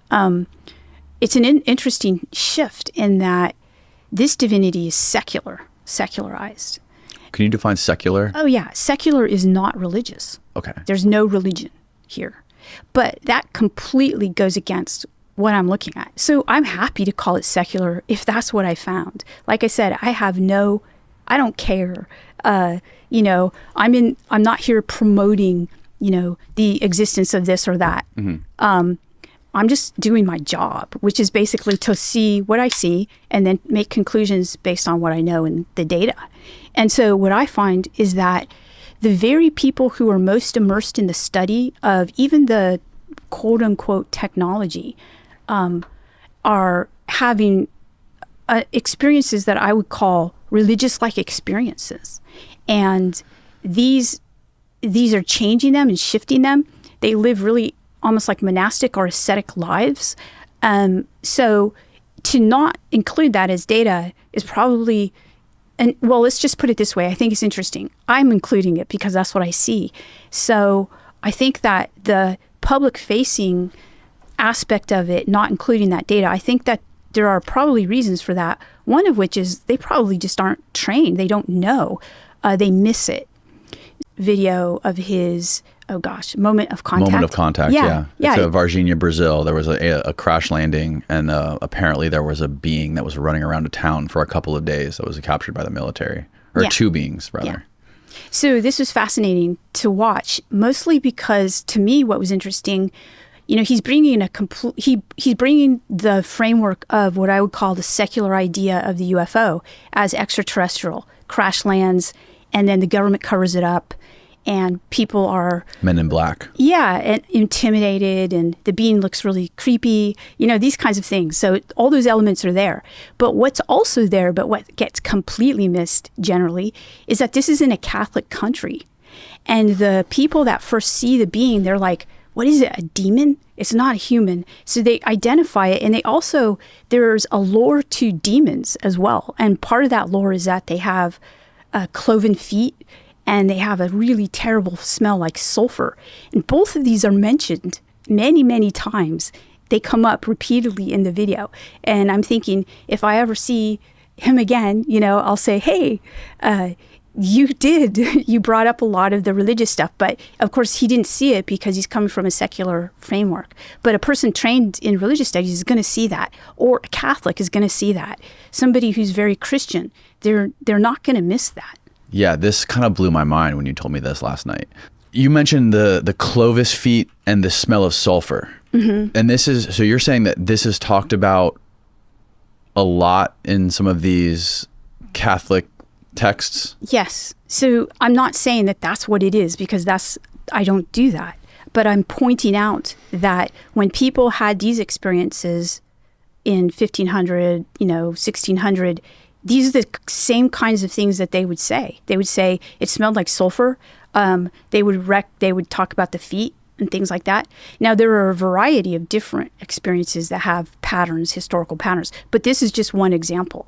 It's an interesting shift in that this divinity is secularized. Can you define secular? Oh yeah, secular is not religious. Okay. There's no religion here. But that completely goes against what I'm looking at. So I'm happy to call it secular if that's what I found. Like I said, I don't care. You know, I'm not here promoting, you know, the existence of this or that. Mm-hmm. I'm just doing my job, which is basically to see what I see and then make conclusions based on what I know and the data. And so what I find is that the very people who are most immersed in the study of even the quote unquote technology are having experiences that I would call religious-like experiences. And these are changing them and shifting them. They live really almost like monastic or ascetic lives. So to not include that as data is probably, and well, let's just put it this way. I think it's interesting. I'm including it because that's what I see. So I think that the public facing aspect of it, not including that data, I think that there are probably reasons for that. One of which is they probably just aren't trained. They don't know. They miss it. Video of his, moment of contact. Moment of contact, yeah. Yeah. It's Varginha, Brazil. There was a crash landing, and apparently there was a being that was running around a town for a couple of days that was captured by the military. Or two beings, rather. Yeah. So this was fascinating to watch, mostly because to me what was interesting, he's bringing he's bringing the framework of what I would call the secular idea of the UFO as extraterrestrial, crash lands, and then the government covers it up, and people are Men in Black. Yeah, and intimidated, and the being looks really creepy, these kinds of things. So all those elements are there. But what's also there, but what gets completely missed generally, is that this is in a Catholic country. And the people that first see the being, they're like, what is it, a demon? It's not a human. So they identify it, and there's a lore to demons as well. And part of that lore is that they have cloven feet, and they have a really terrible smell like sulfur. And both of these are mentioned many, many times. They come up repeatedly in the video. And I'm thinking, if I ever see him again, I'll say, hey, you brought up a lot of the religious stuff. But of course, he didn't see it because he's coming from a secular framework. But a person trained in religious studies is going to see that. Or a Catholic is going to see that. Somebody who's very Christian, they're not going to miss that. Yeah, this kind of blew my mind when you told me this last night. You mentioned the clovis feet and the smell of sulfur. Mm-hmm. And so you're saying that this is talked about a lot in some of these Catholic texts? Yes. So I'm not saying that that's what it is, because I don't do that. But I'm pointing out that when people had these experiences in 1500, 1600, these are the same kinds of things that they would say. They would say it smelled like sulfur. They would talk about the feet and things like that. Now, there are a variety of different experiences that have patterns, historical patterns, but this is just one example.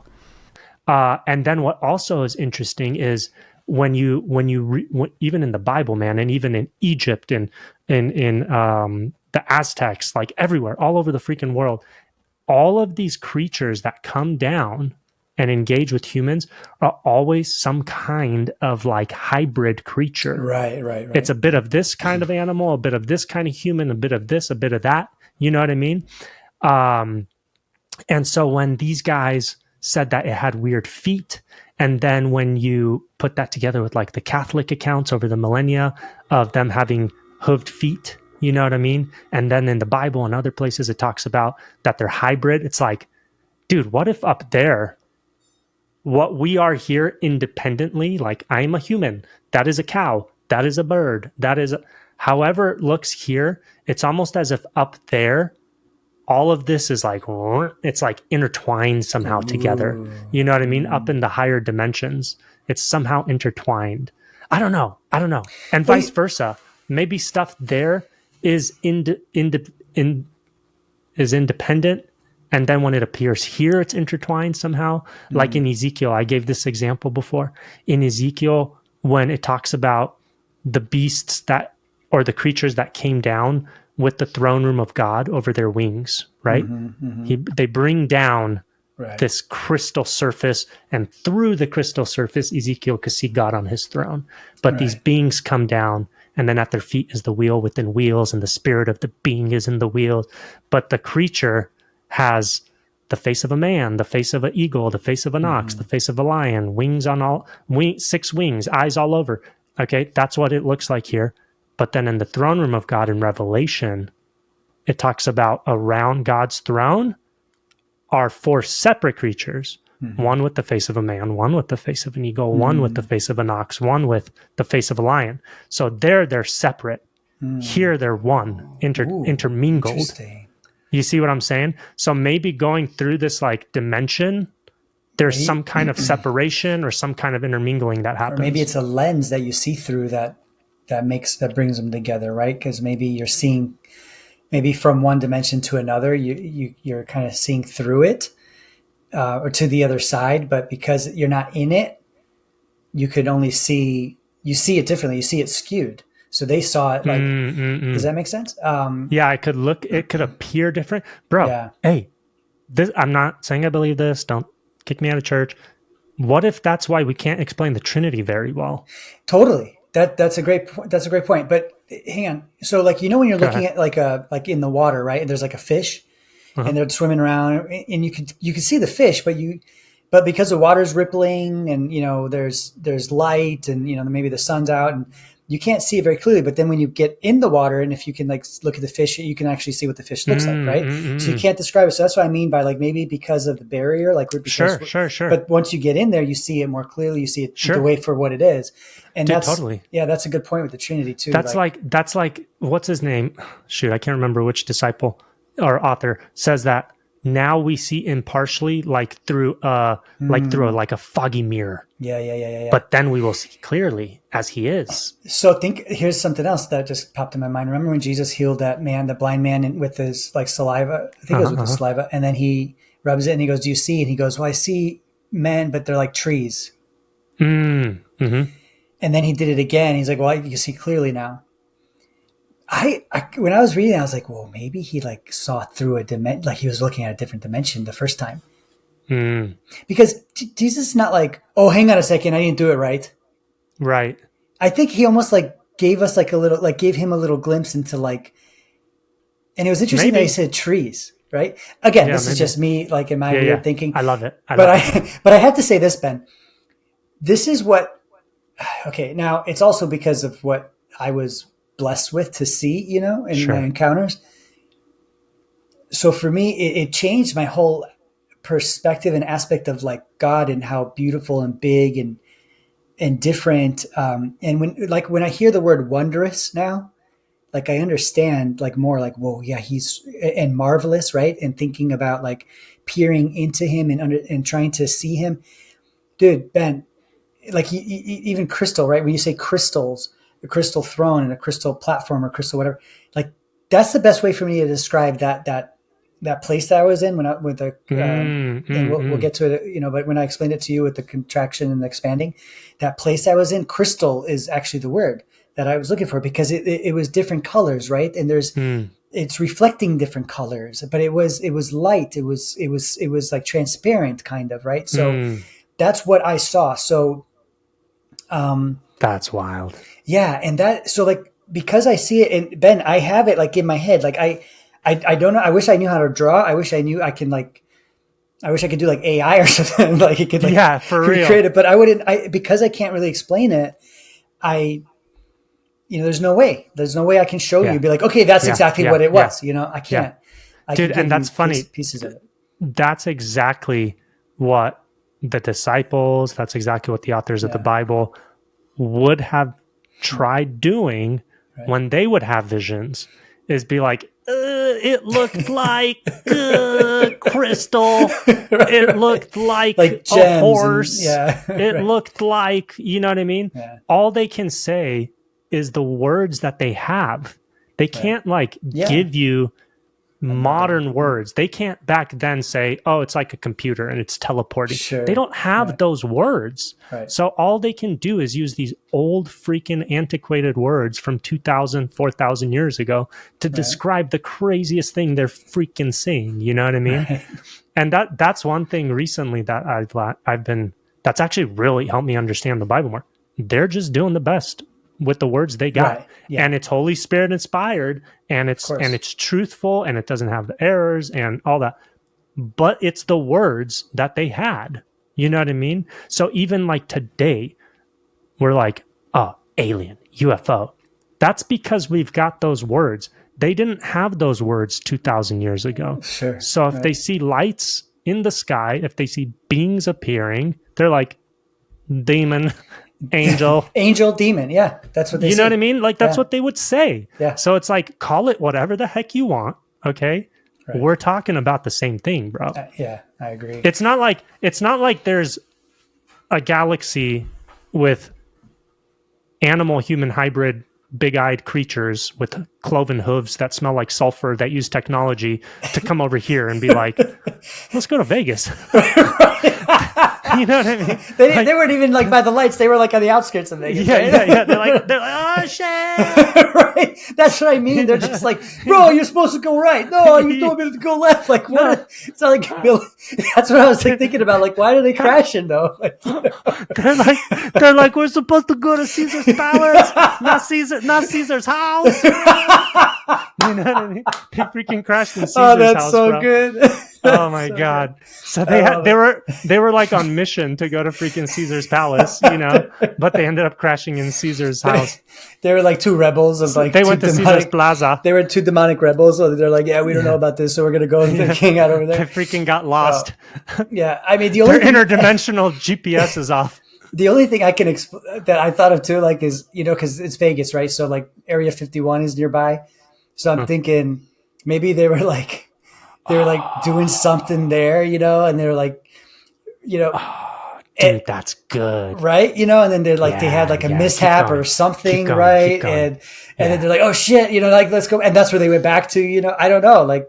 And then what also is interesting is when even in the Bible, man, and even in Egypt and in the Aztecs, like everywhere, all over the freaking world, all of these creatures that come down and engage with humans are always some kind of like hybrid creature. Right. It's a bit of this kind of animal, a bit of this kind of human, a bit of this, a bit of that. You know what I mean? And so when these guys said that it had weird feet, and then when you put that together with like the Catholic accounts over the millennia of them having hooved feet, you know what I mean? And then in the Bible and other places it talks about that they're hybrid. It's like, dude, what if up there, what we are here independently, like I'm a human, that is a cow, that is a bird, that is however it looks here, it's almost as if up there, all of this is like, it's like intertwined somehow together. You know what I mean? Up in the higher dimensions, it's somehow intertwined. I don't know. And vice versa. Maybe stuff there is independent. And then when it appears here, it's intertwined somehow. Like in Ezekiel, I gave this example before. In Ezekiel, when it talks about the beasts or the creatures that came down with the throne room of God over their wings, right? They bring down this crystal surface, and through the crystal surface, Ezekiel could see God on his throne. But these beings come down, and then at their feet is the wheel within wheels, and the spirit of the being is in the wheels. But the creature has the face of a man, the face of an eagle, the face of an ox, the face of a lion, wings on 6 wings, eyes all over. Okay, that's what it looks like here. But then in the throne room of God in Revelation, it talks about around God's throne are 4 separate creatures, one with the face of a man, one with the face of an eagle, one with the face of an ox, one with the face of a lion. So they're separate. Here they're one, intermingled. You see what I'm saying? So maybe going through this like dimension, there's some kind of separation or some kind of intermingling that happens. Or maybe it's a lens that you see through that brings them together, right? Because maybe you're seeing, maybe from one dimension to another, you're kind of seeing through it, or to the other side. But because you're not in it, you could only see it differently. You see it skewed. So they saw it like, does that make sense? Yeah, it could appear different. Bro, hey, I'm not saying I believe this. Don't kick me out of church. What if that's why we can't explain the Trinity very well? Totally. That's a great point. But hang on. So like, you know, when you're looking at like in the water, right? And there's like a fish and they're swimming around and you can see the fish, but because the water's rippling and, you know, there's light and, you know, maybe the sun's out and you can't see it very clearly. But then when you get in the water and if you can like look at the fish, you can actually see what the fish looks like, right? So you can't describe it. So that's what I mean by like maybe because of the barrier, like sure. But once you get in there, you see it more clearly. You see it the way for what it is. And Dude, that's totally. Yeah, that's a good point with the Trinity too. That's like what's his name? Shoot, I can't remember which disciple or author says that now we see impartially like through a foggy mirror. Yeah. But then we will see clearly as he is. So here's something else that just popped in my mind. Remember when Jesus healed that man, the blind man, with his like saliva? I think it was with his saliva. And then he rubs it and he goes, "Do you see?" And he goes, "Well, I see men, but they're like trees." Mm-hmm. And then he did it again. He's like, "Well, you can see clearly now." I when I was reading, I was like, "Well, maybe he like saw through a dimension, like he was looking at a different dimension the first time." Because Jesus is not like, "Oh, hang on a second, I didn't do it right." Right. I think he almost like gave us like gave him a little glimpse into like, and it was interesting that he said trees. Right. Again, this is just me, like in my weird thinking. I love it. But I have to say this, Ben. This is what. Okay, now it's also because of what I was blessed with to see, you know, in my encounters. So for me, it changed my whole perspective and aspect of like God and how beautiful and big and different. And when I hear the word wondrous now, like I understand like more like, whoa, yeah, and marvelous, right? And thinking about like peering into him and trying to see him. Dude, Ben, like even crystal, right? When you say crystals, a crystal throne and a crystal platform or crystal whatever, like that's the best way for me to describe that place that I was in and we'll get to it, you know, but when I explained it to you with the contraction and the expanding, that place I was in, crystal is actually the word that I was looking for because it was different colors, right? And it's reflecting different colors, but it was light. It was like transparent kind of, right? So that's what I saw. So, that's wild. Yeah. And so like, because I see it, and Ben, I have it like in my head. Like I don't know. I wish I knew how to draw. I wish I could do like AI or something. Like it could like for real recreate it, but I wouldn't, because I can't really explain it. There's no way I can show you, be like, okay, that's exactly what it was. You know, I can't. Dude, and that's funny. Pieces of it. That's exactly what the disciples, that's exactly what the authors of the Bible would have tried doing when they would have visions, is be like, it looked like crystal. It looked like a horse. It looked like, you know what I mean? Yeah. All they can say is the words that they have. They can't give you modern words. They can't back then say, oh, it's like a computer and it's teleporting. They don't have those words. So all they can do is use these old freaking antiquated words from 2,000, 4,000 years ago to describe the craziest thing they're freaking saying. You know what I mean? And that's one thing recently that that's actually really helped me understand the Bible more. They're just doing the best with the words they got, and it's Holy Spirit inspired, and it's truthful, and it doesn't have the errors and all that, but it's the words that they had. You know what I mean? So even like today, we're like, oh, alien, UFO. That's because we've got those words. They didn't have those words 2,000 years ago. So if they see lights in the sky, if they see beings appearing, they're like, demon, angel, demon. Yeah, that's what they say. You know what I mean? Like that's what they would say. Yeah. So it's like, call it whatever the heck you want. Okay. We're talking about the same thing, bro. Yeah, I agree. It's not like there's a galaxy with animal human hybrid big-eyed creatures with cloven hooves that smell like sulfur that use technology to come over here and be like, let's go to Vegas. You know what I mean? They weren't even like by the lights. They were like on the outskirts of Vegas. Yeah, right? yeah. They're like, oh shit! Right? That's what I mean. They're just like, bro, you're supposed to go right. No, you told me to go left. Like, what? No. It's not like that's what I was like thinking about. Like, why are they crashing though? Like, they're like, we're supposed to go to Caesar's palace, not Caesar's house. You know what I mean? They freaking crashed in Caesar's house. Oh, that's so bro. Good. Oh my god! So they were like on mission to go to freaking Caesar's palace, but they ended up crashing in Caesar's house. They were like two rebels of like they went to Caesar's Plaza. They were two demonic rebels, so they're like, yeah, we don't know about this, so we're gonna go to the king out over there. They freaking got lost. Yeah, I mean their interdimensional GPS is off. The only thing I can that I thought of too, like, is because it's Vegas, right? So like Area 51 is nearby, so I'm thinking maybe they were like doing something there, and they were like, dude, that's good, right? And then they're like, they had like a mishap or something, right? And then they're like, oh shit, like, let's go. And that's where they went back to, I don't know. Like,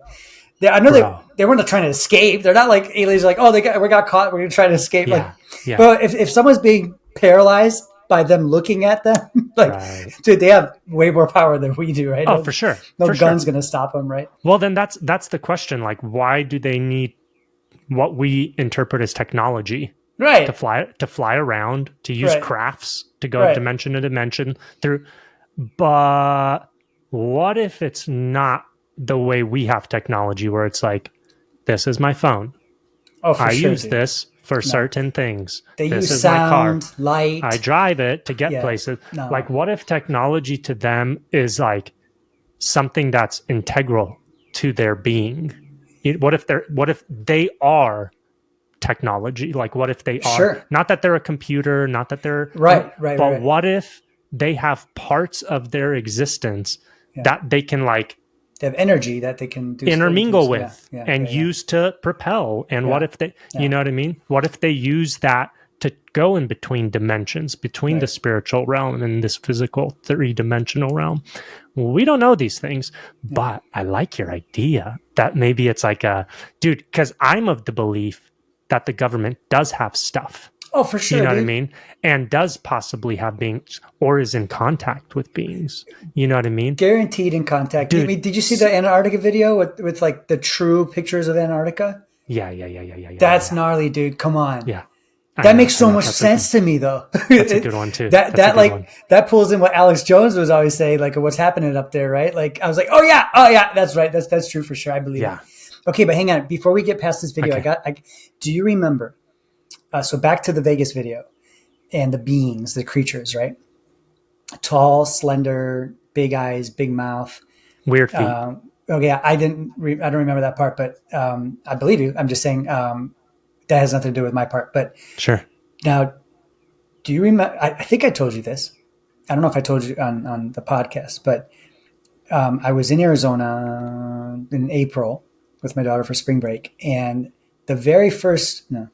I know they weren't trying to escape. They're not like aliens like, oh, we got caught. We're going to try to escape. But if someone's being paralyzed by them looking at them, like, dude, they have way more power than we do, right? Oh, for sure. No gun's going to stop them, right? Well, then that's the question. Like, why do they need what we interpret as technology? Right. To fly around, to use crafts, to go dimension to dimension through. But what if it's not the way we have technology, where it's like, this is my phone. Oh, for I sure, use this for certain things. They this use is sound, my car. light. I drive it to get places. No. Like, what if technology to them is like something that's integral to their being? What if they are technology? Like, what if they are not that they're a computer, not that they're but what if they have parts of their existence that they can like they have energy that they can do intermingle with and use to propel. And what if they, you know what I mean? What if they use that to go in between dimensions, between the spiritual realm and this physical 3-dimensional realm? We don't know these things, but I like your idea that maybe it's like dude, because I'm of the belief that the government does have stuff. Oh, for sure. You know what I mean? And does possibly have beings or is in contact with beings. You know what I mean? Guaranteed in contact. Dude, I mean, did you see the Antarctica video with like the true pictures of Antarctica? Yeah. That's gnarly, dude. Come on. Yeah. That makes so much sense to me, though. That's a good one too. That pulls in what Alex Jones was always saying, like, what's happening up there, right? Like, I was like, oh yeah, that's right. That's true for sure. I believe it. Okay, but hang on. Before we get past this video, do you remember? So back to the Vegas video and the beings, the creatures, right? Tall, slender, big eyes, big mouth, weird feet. I don't remember that part, but I believe you. I'm just saying that has nothing to do with my part. But sure. Now, do you remember? I think I told you this. I don't know if I told you on the podcast, but I was in Arizona in April with my daughter for spring break, and the very first night,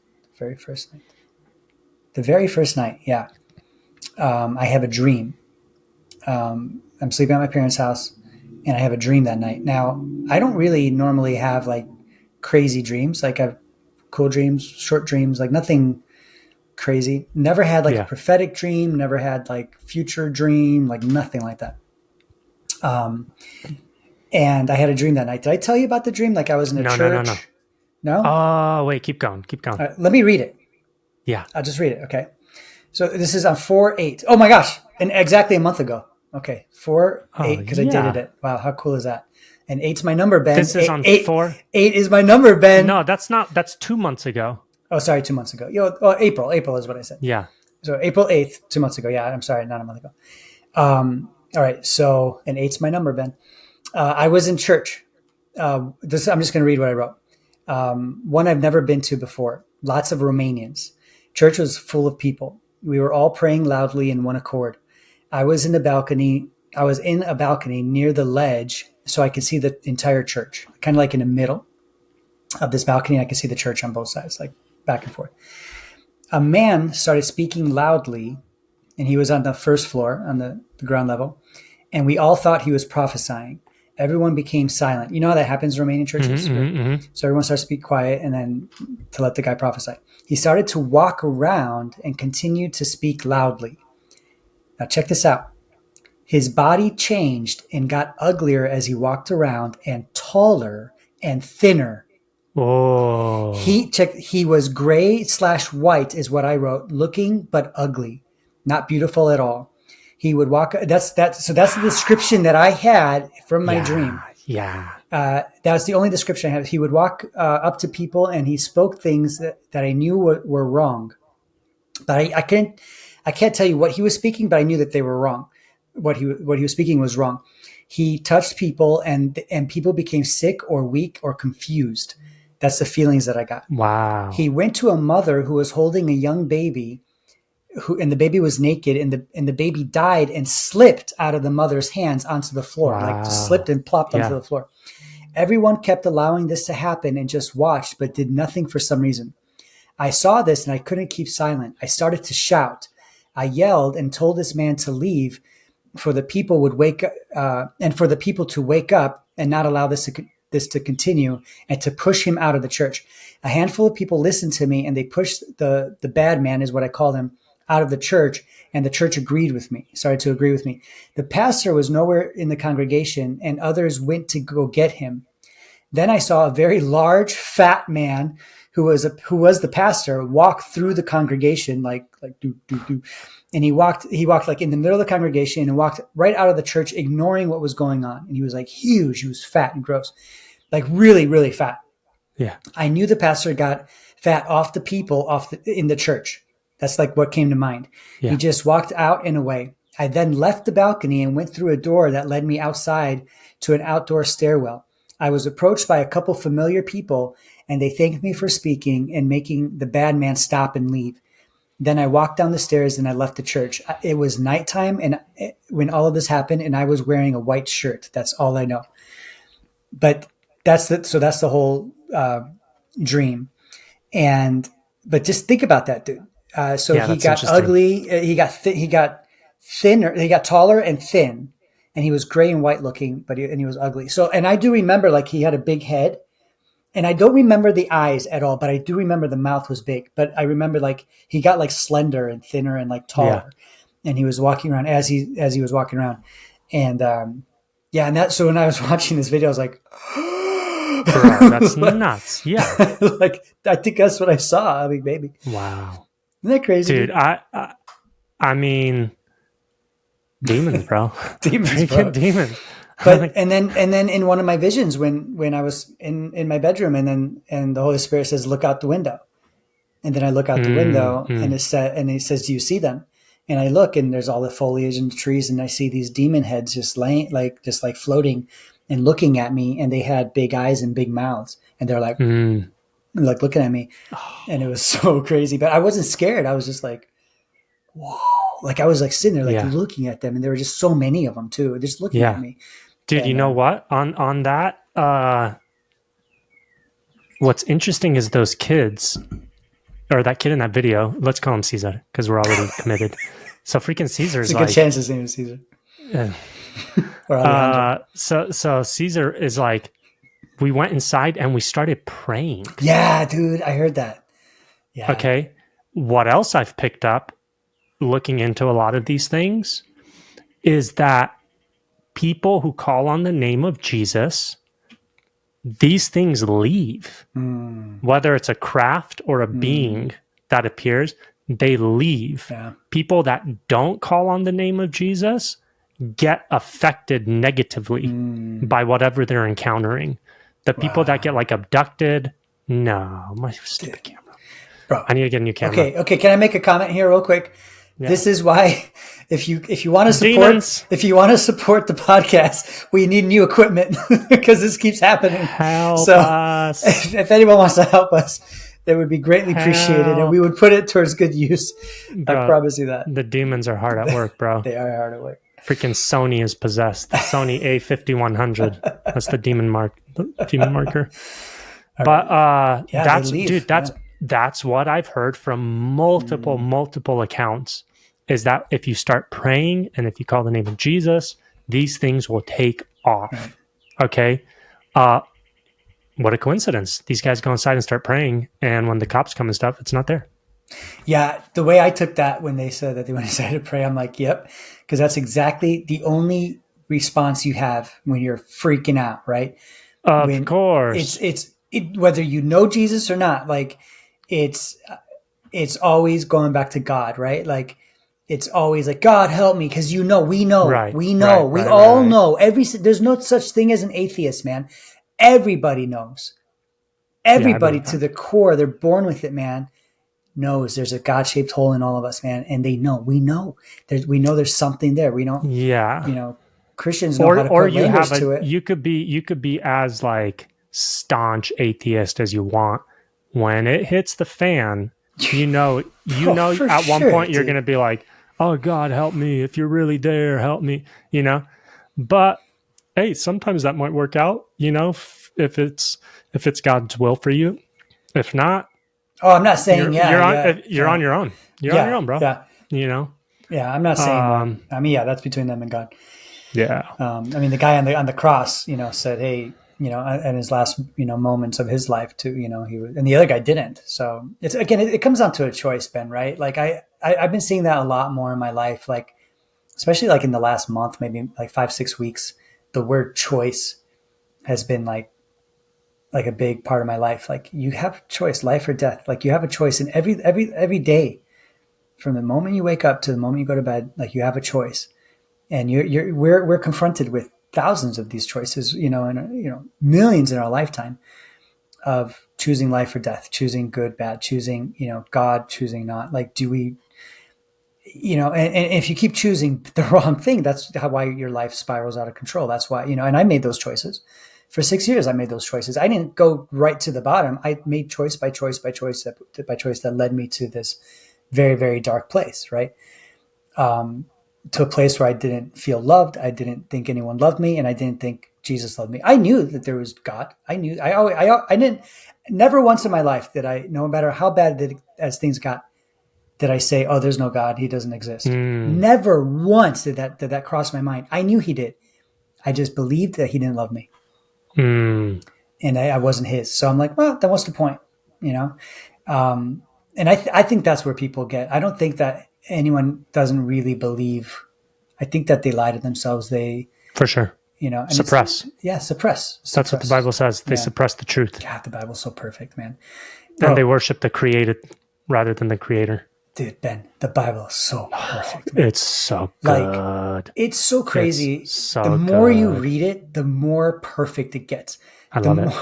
I have a dream. I'm sleeping at my parents' house, and I have a dream that night. Now, I don't really normally have like crazy dreams. Like, I have cool dreams, short dreams, like nothing crazy. Never had like a prophetic dream, never had like future dream, like nothing like that. And I had a dream that night. Did I tell you about the dream? Like, I was in a church. No? Oh, wait, keep going. Let me read it. Yeah. I'll just read it. Okay. So this is on 4/8. Oh my gosh. And exactly a month ago. Okay. 4/8, because I dated it. Wow. How cool is that? And 8's my number, Ben. This is on 4? 8 is my number, Ben. No, that's 2 months ago. Oh, sorry. 2 months ago. April is what I said. Yeah. So April 8th, 2 months ago. Yeah. I'm sorry. Not a month ago. All right. So, and 8's my number, Ben. I was in church. I'm just going to read what I wrote. One I've never been to before. Lots of Romanians. Church was full of people. We were all praying loudly in one accord. I was in a balcony near the ledge, so I could see the entire church, kind of like in the middle of this balcony. I could see the church on both sides, like back and forth. A man started speaking loudly, and he was on the first floor, on the ground level. and we all thought he was prophesying. Everyone became silent. You know how that happens in Romanian churches? So everyone starts to be quiet and then to let the guy prophesy. He started to walk around and continued to speak loudly. Now check this out. His body changed and got uglier as he walked around, and taller and thinner. Oh. He was gray/white is what I wrote, looking but ugly, not beautiful at all. He would walk. That's the description that I had from my dream. Yeah. That's the only description I have. He would walk up to people and he spoke things that I knew were wrong, but I can't tell you what he was speaking, but I knew that they were wrong. What he was speaking was wrong. He touched people and people became sick or weak or confused. That's the feelings that I got. Wow. He went to a mother who was holding a young baby, and the baby was naked, and the baby died and slipped out of the mother's hands onto the floor, like just slipped and plopped onto the floor. Everyone kept allowing this to happen and just watched, but did nothing for some reason. I saw this and I couldn't keep silent. I started to shout. I yelled and told this man to leave, for the people would wake up, and for the people to wake up and not allow this to continue, and to push him out of the church. A handful of people listened to me, and they pushed the bad man, is what I call him, out of the church, and the church started to agree with me. The pastor was nowhere in the congregation, and others went to go get him. Then I saw a very large, fat man who was the pastor walk through the congregation like do. And he walked like in the middle of the congregation and walked right out of the church, ignoring what was going on. And he was like huge. He was fat and gross, like really, really fat. Yeah. I knew the pastor got fat off the people in the church. That's like what came to mind. Yeah. He just walked out and away. I then left the balcony and went through a door that led me outside to an outdoor stairwell. I was approached by a couple familiar people, and they thanked me for speaking and making the bad man stop and leave. Then I walked down the stairs and I left the church. It was nighttime and when all of this happened, and I was wearing a white shirt. That's all I know. But that's the whole dream. But just think about that, dude. He got ugly. He got thinner. He got taller and thin, and he was gray and white looking, but he was ugly. And I do remember like he had a big head. And I don't remember the eyes at all, but I do remember the mouth was big. But I remember like he got like slender and thinner and like taller, and he was walking around as he was walking around, and so when I was watching this video, I was like, bro, that's nuts. Yeah, like I think that's what I saw. I mean, maybe. Wow, isn't that crazy, dude? I mean, demons, bro. Demons. But and then in one of my visions when I was in my bedroom and the Holy Spirit says, look out the window. And then I look out the window and he says, do you see them? And I look and there's all the foliage and the trees, and I see these demon heads just floating and looking at me, and they had big eyes and big mouths, and they're like looking at me. And it was so crazy. But I wasn't scared. I was just like, whoa. Like I was like sitting there looking at them, and there were just so many of them too, just looking at me. Dude, you know what? On that, what's interesting is those kids, or that kid in that video. Let's call him Caesar because we're already committed. So freaking Caesar is it's a good chance his name is Caesar. So Caesar is like, we went inside and we started praying. Yeah, dude, I heard that. Yeah. Okay. What else I've picked up looking into a lot of these things is that people who call on the name of Jesus, these things leave. Whether it's a craft or a being that appears, they leave. Yeah. People that don't call on the name of Jesus get affected negatively by whatever they're encountering. The people that get like abducted, no, my stupid camera. Bro, I need to get a new camera. Okay. Can I make a comment here real quick? Yeah. This is why if you want to support the podcast, we need new equipment because this keeps happening. Help us. If anyone wants to help us, it would be greatly appreciated, and we would put it towards good use. Bro, I promise you that. The demons are hard at work, bro. They are hard at work. Freaking Sony is possessed. The Sony A5100. That's the demon marker. But that's what I've heard from multiple accounts, is that if you start praying and if you call the name of Jesus these things will take off. Right. Okay. What a coincidence. These guys go inside and start praying, and when the cops come and stuff, it's not there. Yeah, the way I took that when they said that they went inside to pray, I'm like, yep, because that's exactly the only response you have when you're freaking out, right? Of course. It's whether you know Jesus or not, like it's always going back to God, right? Like it's always like, God help me, because we know, we all know. There's no such thing as an atheist, man. Everybody knows. Everybody to the core, they're born with it, man. Knows there's a God-shaped hole in all of us, man, and we know there's something there. We don't, Christians know how to put language to it. You could be as like staunch atheist as you want. When it hits the fan, at one point you're going to be like, "Oh God, help me! If you're really there, help me!" But hey, sometimes that might work out. If it's God's will for you. If not. Oh, I'm not saying you're on your own. You're on your own, bro. Yeah. Yeah, I'm not saying that. I mean, that's between them and God. Yeah. I mean, the guy on the cross, said, hey, in his last, moments of his life too, he was, and the other guy didn't. So it's, again, it comes down to a choice, Ben, right? Like I've been seeing that a lot more in my life, like, especially like in the last month, maybe like 5-6 weeks, the word choice has been like a big part of my life. Like you have a choice, life or death. Like you have a choice in every day, from the moment you wake up to the moment you go to bed. Like you have a choice, and we're confronted with thousands of these choices, and millions in our lifetime of choosing life or death, choosing good, bad, choosing God, choosing not. Like do we, and if you keep choosing the wrong thing, that's why your life spirals out of control. That's why and I made those choices. For 6 years, I made those choices. I didn't go right to the bottom. I made choice by choice that led me to this very, very dark place, right? To a place where I didn't feel loved. I didn't think anyone loved me, and I didn't think Jesus loved me. I knew that there was God. I knew. I didn't. Never once in my life did I, no matter how bad as things got, did I say, "Oh, there's no God. He doesn't exist." Never once did that cross my mind. I knew He did. I just believed that He didn't love me. And I wasn't His. So I'm like, well, then what's the point? And I think that's where people get. I don't think that anyone doesn't really believe. I think that they lie to themselves. For sure. And suppress. Suppress. That's what the Bible says. They suppress the truth. God, the Bible's so perfect, man. And they worship the created rather than the creator. Dude, Ben, the Bible is so perfect. Man. It's so good. Like, it's so crazy. It's so the more you read it, the more perfect it gets. I love it.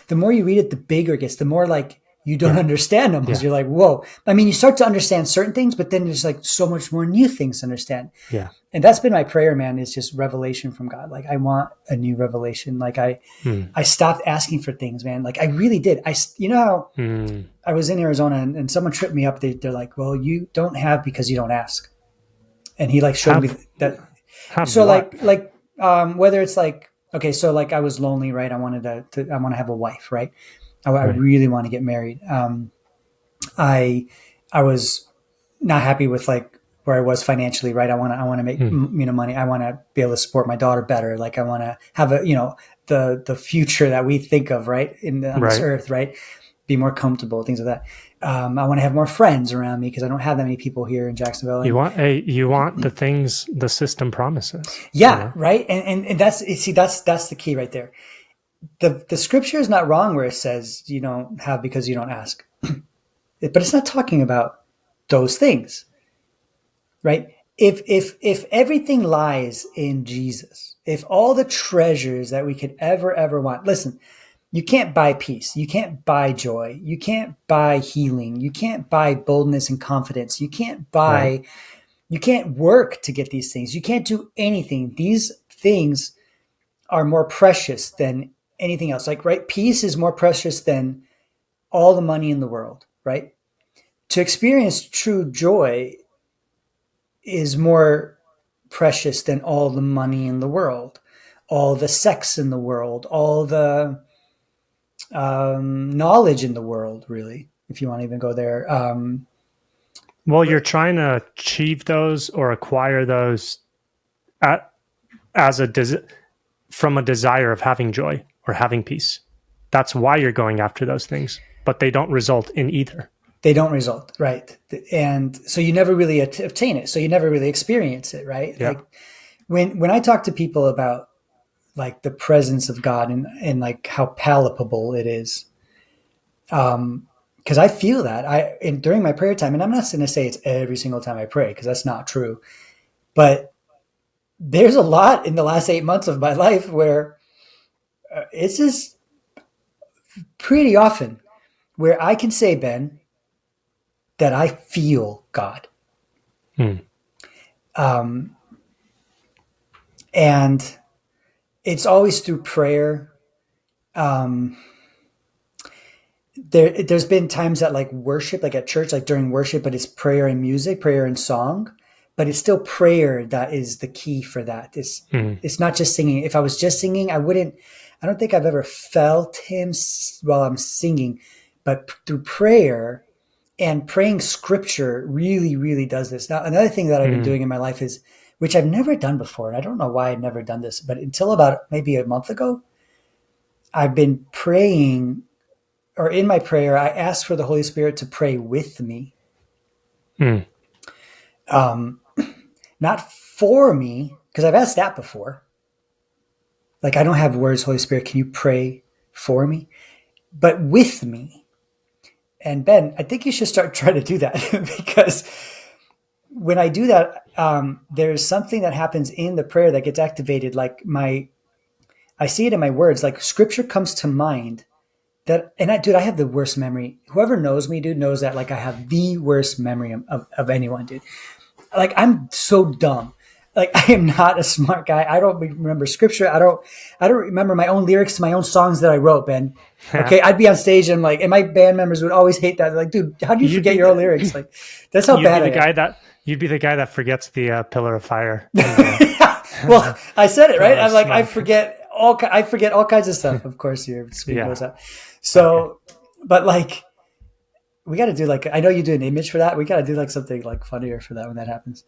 The more you read it, the bigger it gets. The more like you don't understand them, because you're like, whoa. I mean, you start to understand certain things, but then there's like so much more new things to understand. Yeah. And that's been my prayer, man, is just revelation from God. Like I want a new revelation. Like I stopped asking for things, man. Like I really did. How I was in Arizona and someone tripped me up. They're like, well, you don't have because you don't ask. And he like showed me that. So whether it's like, okay, so like I was lonely, right? I wanted I want to have a wife, right? I really want to get married. I was not happy with like where I was financially, right? I want to make money. I want to be able to support my daughter better. Like I want to have the future that we think of, right, on this earth, right? Be more comfortable, things like that. I want to have more friends around me because I don't have that many people here in Jacksonville. You want the things the system promises. Yeah, right. And that's the key right there. The scripture is not wrong where it says you don't have because you don't ask, but it's not talking about those things, right? If everything lies in Jesus, if all the treasures that we could ever want, listen, you can't buy peace, you can't buy joy, you can't buy healing, you can't buy boldness and confidence, you can't you can't work to get these things, you can't do anything. These things are more precious than anything else. Like, right? Peace is more precious than all the money in the world, right? To experience true joy is more precious than all the money in the world, all the sex in the world, all the knowledge in the world, really, if you want to even go there. Well, you're trying to achieve those or acquire those as from a desire of having joy or having peace. That's why you're going after those things, but they don't result in either. They don't result, right? And so you never really obtain it. So you never really experience it, right? Yeah. Like when I talk to people about like the presence of God and like how palpable it is, because I feel that during my prayer time, and I'm not going to say it's every single time I pray, because that's not true, but there's a lot in the last 8 months of my life where it's just pretty often where I can say, Ben, that I feel God. And it's always through prayer. There's been times that like worship, like at church, like during worship, but it's prayer and music, prayer and song, but it's still prayer that is the key for that. It's not just singing. If I was just singing, I don't think I've ever felt him while I'm singing, but through prayer and praying scripture really, really does this. Now, another thing that I've been doing in my life is, which I've never done before, and I don't know why I've never done this, but until about maybe a month ago, I've been praying, or in my prayer, I asked for the Holy Spirit to pray with me. Not for me, because I've asked that before. Like, I don't have words, Holy Spirit, can you pray for me? But with me. And Ben, I think you should start trying to do that because when I do that, there's something that happens in the prayer that gets activated. Like I see it in my words, like scripture comes to mind that, and I have the worst memory. Whoever knows me, dude, knows that like I have the worst memory of anyone, dude. Like I'm so dumb. Like I am not a smart guy. I don't remember scripture. I don't remember my own lyrics to my own songs that I wrote, Ben. Okay, I'd be on stage and like, and my band members would always hate that. They're like, dude, how do you forget your own lyrics? Like, that's how bad I am. You'd be the guy that forgets the pillar of fire. Well, I said it right. I'm like, I forget all kinds of stuff. Of course, your screen goes up. So, but like, we got to do like, I know you do an image for that. We got to do like something like funnier for that when that happens.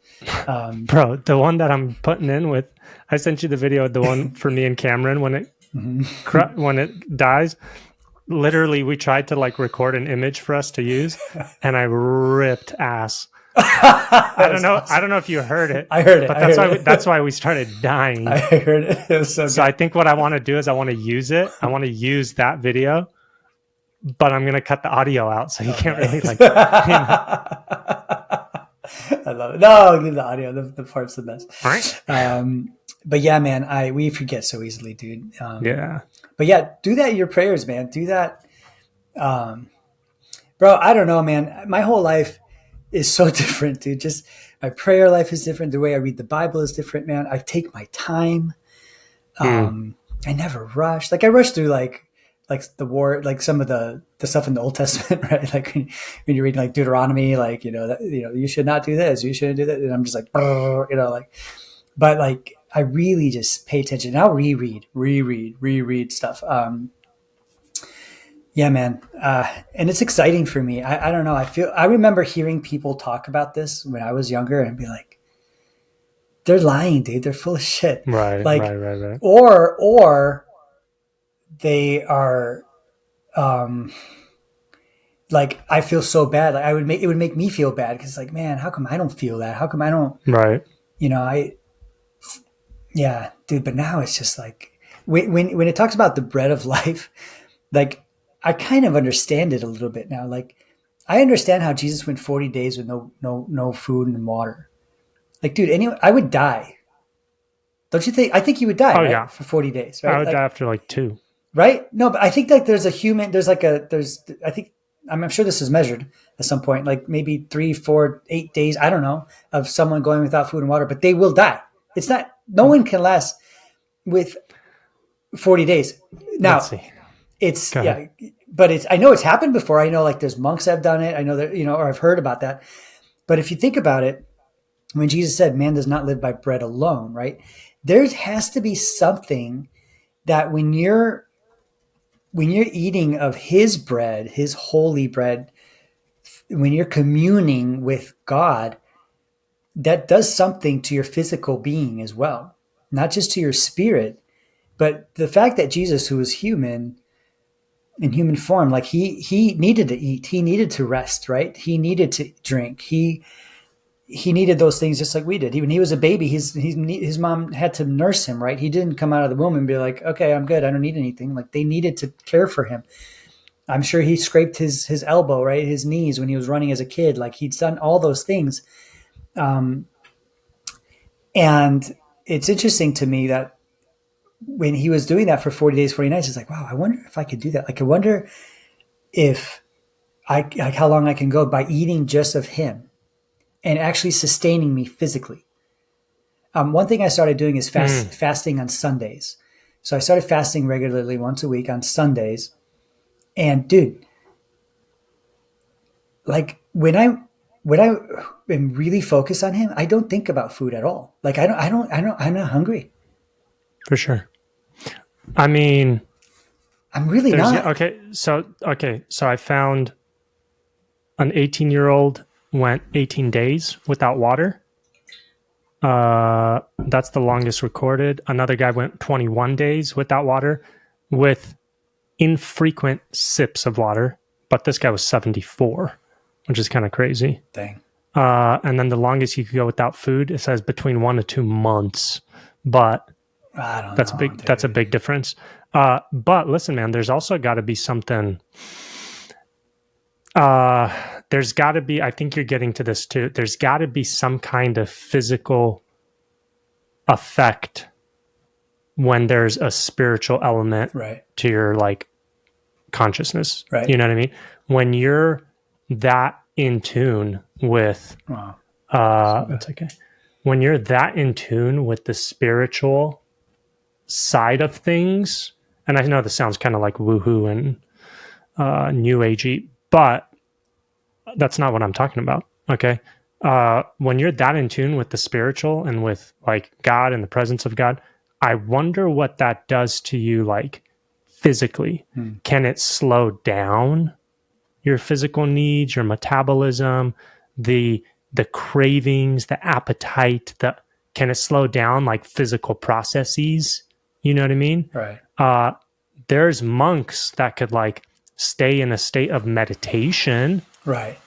Bro, the one that I'm putting in with, I sent you the video, the one for me and Cameron when it dies. Literally, we tried to like record an image for us to use, and I ripped ass. I don't know. Awesome. I don't know if you heard it. I heard it. But that's why we started dying. I heard it. It was so good. I think what I want to do is I want to use it. I want to use that video, but I'm going to cut the audio out, so you can't really like. You know. I love it. No, leave the audio. The part's the best. All right. But yeah, man, we forget so easily, dude. Yeah. But yeah, do that in your prayers, man. Do that. Bro, I don't know, man. My whole life is so different, dude. Just my prayer life is different. The way I read the Bible is different, man. I take my time. I never rush. Like I rush through like the war, like some of the stuff in the Old Testament, right? Like when you're reading like Deuteronomy, like, you should not do this, you shouldn't do that. And I'm just like, but like, I really just pay attention. And I'll reread stuff. Yeah, man. And it's exciting for me. I don't know. I remember hearing people talk about this when I was younger and be like, they're lying, dude. They're full of shit. Right. Like, right. Or they are, like, I feel so bad. Like it would make me feel bad. Cause it's like, man, how come I don't feel that? How come I don't, right. Yeah, dude. But now it's just like when it talks about the bread of life, like I kind of understand it a little bit now. Like I understand how Jesus went 40 days with no food and water. Like, dude, I would die. Don't you think? I think you would die. Oh, right? yeah. For 40 days. Right? I would die after like 2. Right? No, but I think like I'm sure this is measured at some point, like maybe 3, 4, 8 days. I don't know, of someone going without food and water, but they will die. It's not, no one can last with 40 days. Now it's, yeah, but I know it's happened before. I know like there's monks that have done it. I know that, or I've heard about that. But if you think about it, when Jesus said, man does not live by bread alone, right? There has to be something that when you're eating of his bread, his holy bread, when you're communing with God, that does something to your physical being as well. not just to your spirit, but the fact that Jesus, who was human in human form, like he needed to eat, he needed to rest, right? He needed to drink. He needed those things just like we did. When he was a baby, his mom had to nurse him, right? He didn't come out of the womb and be like, okay, I'm good, I don't need anything. Like, they needed to care for him. I'm sure he scraped his elbow, right? His knees when he was running as a kid. Like, he'd done all those things. And it's interesting to me that when he was doing that for 40 days, 40 nights, it's like, wow, I wonder if I could do that. Like, I wonder if how long I can go by eating just of him and actually sustaining me physically. One thing I started doing is fasting on Sundays. So I started fasting regularly once a week on Sundays. And dude, like when I am really focused on him, I don't think about food at all. Like I'm not hungry. For sure. I mean, I'm really not. Okay. So I found an 18-year-old went 18 days without water. That's the longest recorded. Another guy went 21 days without water with infrequent sips of water, but this guy was 74, which is kind of crazy. Dang. And then the longest you could go without food, it says between 1 to 2 months, but that's a big difference. But listen, man, there's also got to be something. There's got to be, I think you're getting to this too. There's got to be some kind of physical effect when there's a spiritual element to your like consciousness. Right. You know what I mean? When you're that in tune with, that's okay. When you're that in tune with the spiritual side of things, and I know this sounds kind of like woohoo and new agey, but that's not what I'm talking about. Okay. When you're that in tune with the spiritual and with like God and the presence of God, I wonder what that does to you, like physically. Can it slow down your physical needs, your metabolism, the cravings, the appetite, can it slow down like physical processes? You know what I mean? Right. There's monks that could like stay in a state of meditation. Right.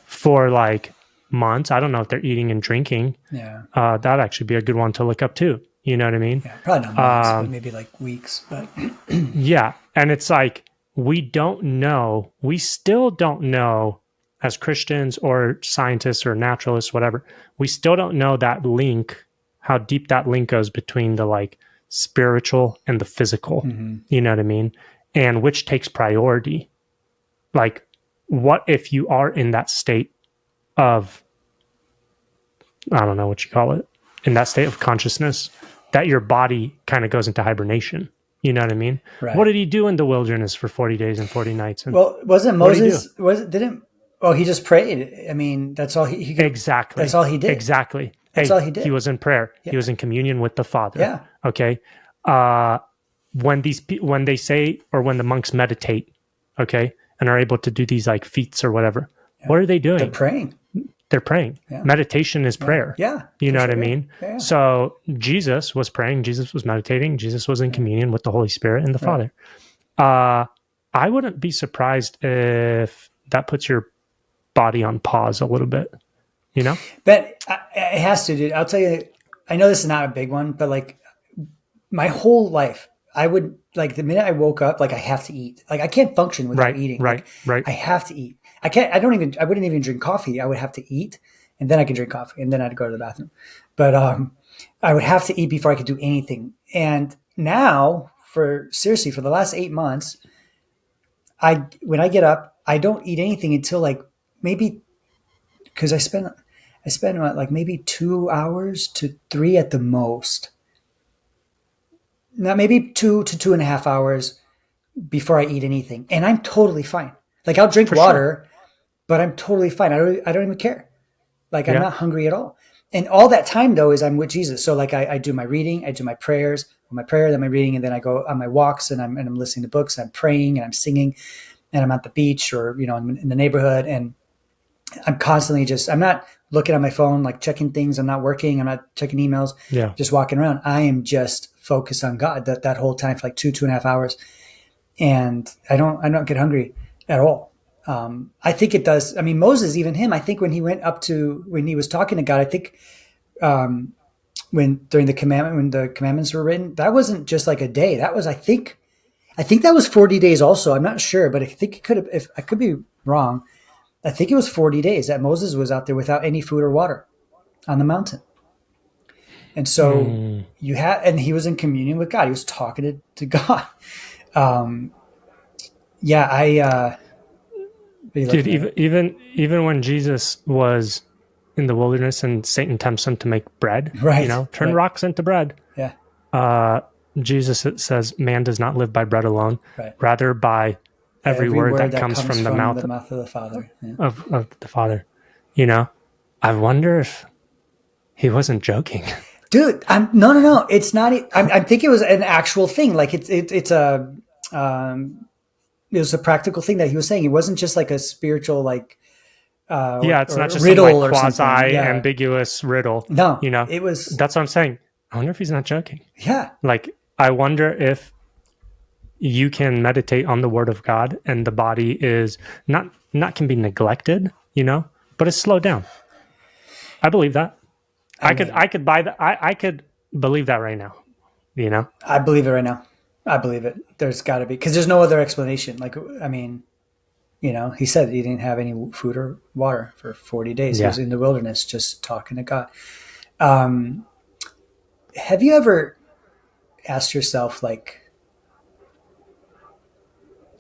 For like months. I don't know if they're eating and drinking. Yeah. That'd actually be a good one to look up too. You know what I mean? Yeah, probably not months, but maybe like weeks. But yeah. And it's like, we still don't know as Christians or scientists or naturalists, whatever, we still don't know that link, how deep that link goes between the like spiritual and the physical. You know what I mean? And which takes priority. Like, what if you are in that state of, I don't know what you call it, in that state of consciousness, that your body kind of goes into hibernation. You know what I mean? Right. What did he do in the wilderness for 40 days and 40 nights? And well, wasn't Moses, he just prayed. I mean, that's all he could, exactly. That's all he did. Exactly. That's all he did. He was in prayer. Yeah. He was in communion with the Father. Yeah. Okay. When they say, or when the monks meditate, okay, and are able to do these like feats or whatever, what are they doing? They're praying. Yeah. Meditation is prayer. Yeah. You know what I mean? Yeah. So Jesus was praying. Jesus was meditating. Jesus was in communion with the Holy Spirit and the Father. I wouldn't be surprised if that puts your body on pause a little bit, you know? But it has to, dude. I'll tell you, I know this is not a big one, but like my whole life, I would, like, the minute I woke up, like, I have to eat. Like, I can't function without eating. Right. I have to eat. I wouldn't even drink coffee. I would have to eat, and then I could drink coffee, and then I'd go to the bathroom. But I would have to eat before I could do anything. And now, for the last 8 months, when I get up, I don't eat anything until like maybe, because I spend like maybe 2 hours to 3 at the most. Now maybe 2 to 2.5 hours before I eat anything, and I'm totally fine. Like, I'll drink water, but I'm totally fine. I don't even care. Like, I'm not hungry at all. And all that time though is I'm with Jesus. So like I do my reading, I do my prayers, then my reading, and then I go on my walks and I'm listening to books, and I'm praying and I'm singing, and I'm at the beach or, you know, I'm in the neighborhood, and I'm constantly I'm not looking at my phone, like checking things. I'm not working. I'm not checking emails. Yeah. Just walking around. I am just focused on God that whole time for like 2.5 hours. And I don't get hungry at all. I think it does. I mean, Moses, even him, I think when he was talking to God, I think, when the commandments were written, that wasn't just like a day. That was, I think that was 40 days also. I'm not sure, but I think it could have, if I could be wrong, I think it was 40 days that Moses was out there without any food or water on the mountain. And so and he was in communion with God. He was talking to God. Dude, even when Jesus was in the wilderness and Satan tempts him to make bread, right? Turn rocks into bread. Yeah. Jesus says, "Man does not live by bread alone, right. rather by every word that comes from the mouth of the Father." Yeah. Of the Father. I wonder if he wasn't joking. Dude, no. It's not. I think it was an actual thing. Like it was a practical thing that he was saying. It wasn't just like a spiritual, like, it's not just riddle some, or quasi yeah. ambiguous riddle. No, it was. That's what I'm saying. I wonder if he's not joking. Yeah. Like, I wonder if you can meditate on the Word of God and the body is not can be neglected, but it's slowed down. I believe that. I could buy that. I could believe that right now. I believe it right now. I believe it. There's got to be, because there's no other explanation. Like, I mean, he said he didn't have any food or water for 40 days. Yeah. He was in the wilderness just talking to God. Have you ever asked yourself, like,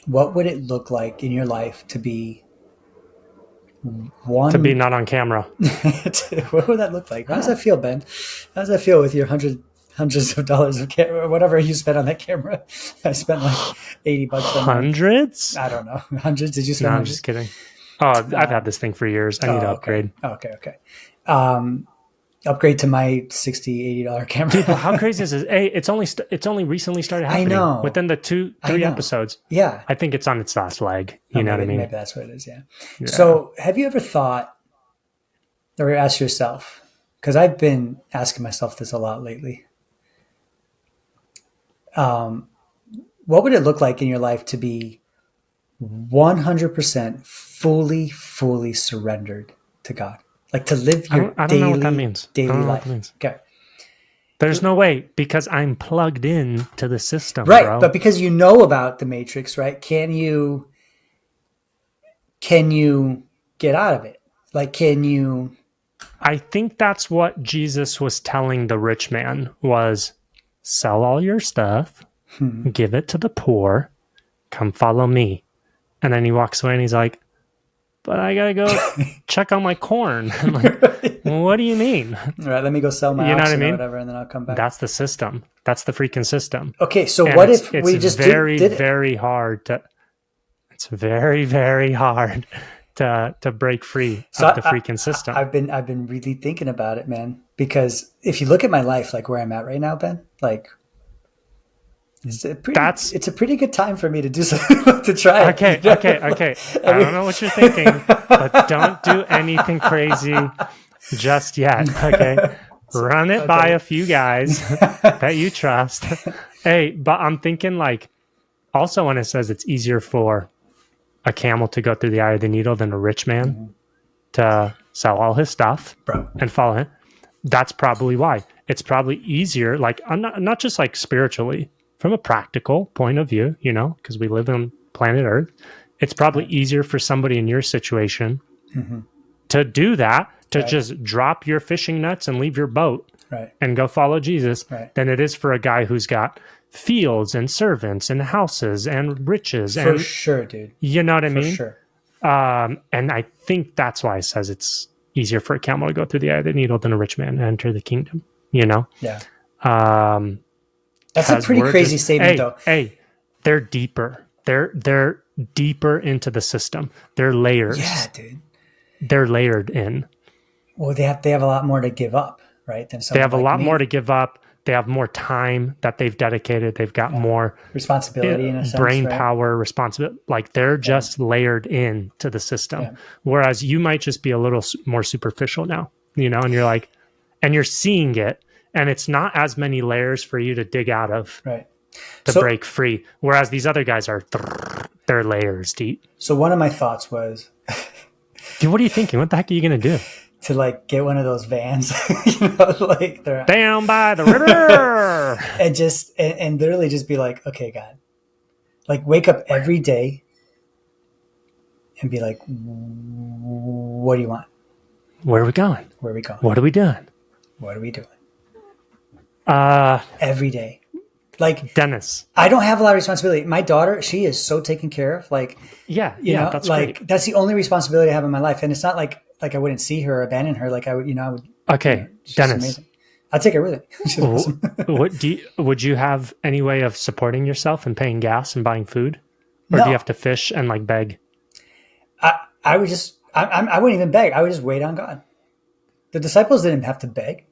what would it look like in your life to be to be not on camera? What would that look like? How does that feel, Ben? How does that feel with your hundreds of dollars of camera, or whatever you spent on that camera? I spent like $80 on hundreds. I don't know. Hundreds? Did you spend? No, I'm hundreds? just kidding. I've had this thing for years. I need to upgrade. Okay. Upgrade to my $60-$80 camera. Dude, how crazy is this? Hey, it's only recently started happening. I know. Within the 3 episodes. Yeah. I think it's on its last leg. You know what I mean? Maybe that's what it is. Yeah. So, have you ever thought, or asked yourself? Because I've been asking myself this a lot lately. What would it look like in your life to be 100% fully surrendered to God? Like, to live your I don't know what that means. Daily I don't know life. what that means. Okay. There's no way, because I'm plugged in to the system, right? Bro. But because you know about the Matrix, right? Can you get out of it? Like, can you? I think that's what Jesus was telling the rich man was, sell all your stuff, give it to the poor, come follow me. And then he walks away and he's like, but I gotta go check on my corn. I'm like, what do you mean? All right, let me go sell my oxen or whatever, and then I'll come back. That's the system. That's the freaking system. Okay, so and what if we just very, did it? very hard to? It's very, very hard to break free of the freaking system. I've been really thinking about it, man. Because if you look at my life, like where I'm at right now, Ben, like. It's a pretty good time for me to do something, to try. Okay. I don't know what you're thinking, but don't do anything crazy just yet. Okay, run it by a few guys that you trust. Hey, but I'm thinking, like, also when it says it's easier for a camel to go through the eye of the needle than a rich man to sell all his stuff and follow him. That's probably why. It's probably easier, like, not just like spiritually. From a practical point of view, because we live on planet Earth, it's probably easier for somebody in your situation to do that, to just drop your fishing nets and leave your boat and go follow Jesus, than it is for a guy who's got fields and servants and houses and riches. For sure, dude. You know what I mean? For sure. And I think that's why it says it's easier for a camel to go through the eye of the needle than a rich man to enter the kingdom, Yeah. That's a pretty crazy statement, though. Hey, they're deeper. They're deeper into the system. They're layers. Yeah, dude. They're layered in. Well, they have a lot more to give up, right? Than they have a lot more to give up. they have more time that they've dedicated. They've got more responsibility in a sense, brain right? power, responsibility. Like they're just layered in to the system. Yeah. Whereas you might just be a little more superficial now, you know, and you're like, and you're seeing it, and it's not as many layers for you to dig out of, right, to break free. Whereas these other guys are, they're layers deep. So one of my thoughts was, dude, what are you thinking? What the heck are you going to do? To like get one of those vans, you know, like they're down by the river, and just and literally just be like, okay, God, like wake up every day and be like, what do you want? Where are we going? Where are we going? What are we doing? What are we doing? Every day. Like Dennis, I don't have a lot of responsibility. My daughter, she is so taken care of. Like, you know, that's like great. that's the only responsibility I have in my life. And it's not like I wouldn't see her or abandon her. Like I would, I would. Okay, Dennis, I'd take her with me. Awesome. Would you have any way of supporting yourself and paying gas and buying food, or do you have to fish and like beg? I would just, I wouldn't even beg. I would just wait on God. The disciples didn't have to beg.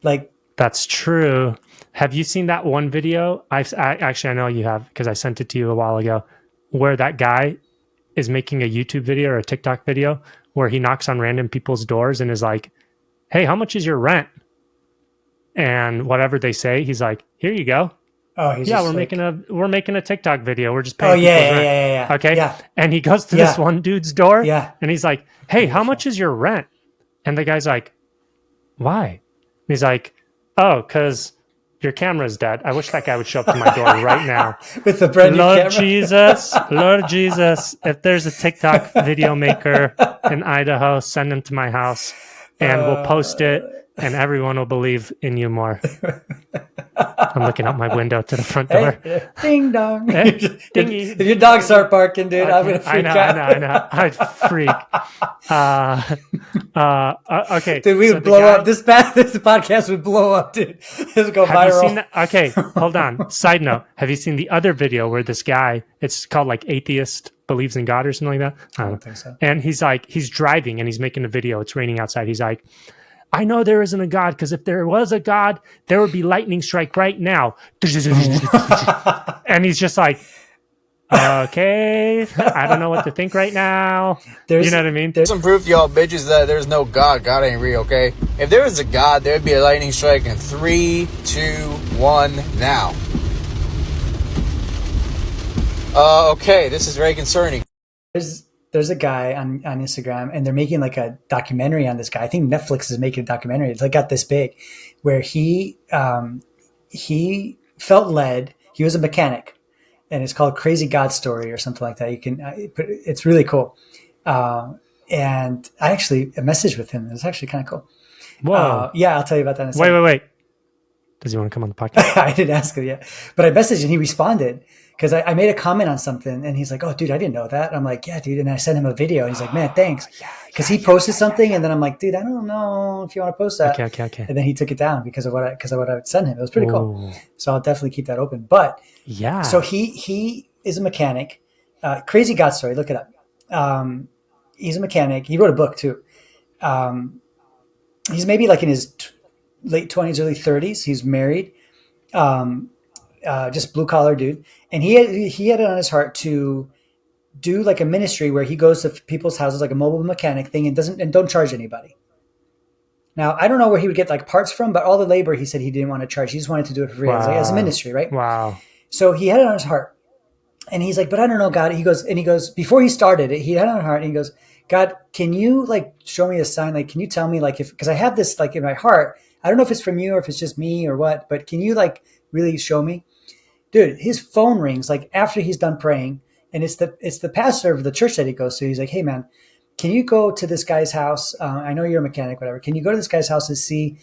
Like, that's true. Have you seen that one video? I know you have, because I sent it to you a while ago, where that guy is making a YouTube video or a TikTok video where he knocks on random people's doors and is like, hey, how much is your rent? And whatever they say, he's like, here you go. Oh, he's yeah, just we're making a TikTok video. We're just paying. Oh, people's rent. Okay. Yeah. And he goes to this one dude's door. Yeah. And he's like, hey, how much is your rent? And the guy's like, why? And he's like, oh, because your camera's dead. I wish that guy would show up to my door right now. With the brand new camera. Lord Jesus, if there's a TikTok video maker in Idaho, send him to my house and we'll post it and everyone will believe in you more. I'm looking out my window to the front door. Hey, ding dong. Hey, dingy. If your dogs start barking, dude, I'm going to freak out. I know. I'd freak. Okay. Dude, we would blow up. This podcast would blow up, dude. This would go viral. Have you seen that? Okay, hold on. Side note. Have you seen the other video where this guy, it's called like Atheist Believes in God or something like that? I don't think so. And he's like, he's driving and he's making a video. It's raining outside. He's like, I know there isn't a God, because if there was a God, there would be lightning strike right now. And he's just like, okay, I don't know what to think right now. You know what I mean? There's some proof to y'all bitches that there's no God. God ain't real, okay? If there was a God, there'd be a lightning strike in 3, 2, 1, now. Okay, this is very concerning. There's a guy on Instagram, and they're making like a documentary on this guy. I think Netflix is making a documentary. It's like got this big, where he felt led. He was a mechanic, and it's called Crazy God Story or something like that. You can, it's really cool. And I actually messaged with him. It was actually kind of cool. Whoa. Yeah, I'll tell you about that in a second. Wait. Does he want to come on the podcast? I didn't ask him yet, but I messaged and he responded. Because I made a comment on something and he's like, oh, dude, I didn't know that. I'm like, yeah, dude. And I sent him a video. And he's like, man, thanks. Because he posted something. And then I'm like, dude, I don't know if you want to post that. Okay. And then he took it down because of what I sent him. It was pretty cool. So I'll definitely keep that open. But yeah. So he is a mechanic. Crazy God Story. Look it up. He's a mechanic. He wrote a book too. He's maybe like in his late 20s, early 30s. He's married. Just blue collar dude. And he had it on his heart to do like a ministry where he goes to people's houses, like a mobile mechanic thing, and don't charge anybody. Now, I don't know where he would get like parts from, but all the labor he said he didn't want to charge. He just wanted to do it for free. Wow. Like, as a ministry, right? Wow. So he had it on his heart. And he's like, but I don't know, God. He goes, before he started it, he had it on his heart and he goes, God, can you like show me a sign? Like, can you tell me like because I have this like in my heart, I don't know if it's from you or if it's just me or what, but can you like really show me? Dude, his phone rings like after he's done praying, and it's the pastor of the church that he goes to. He's like, hey man, can you go to this guy's house? I know you're a mechanic, whatever. Can you go to this guy's house and see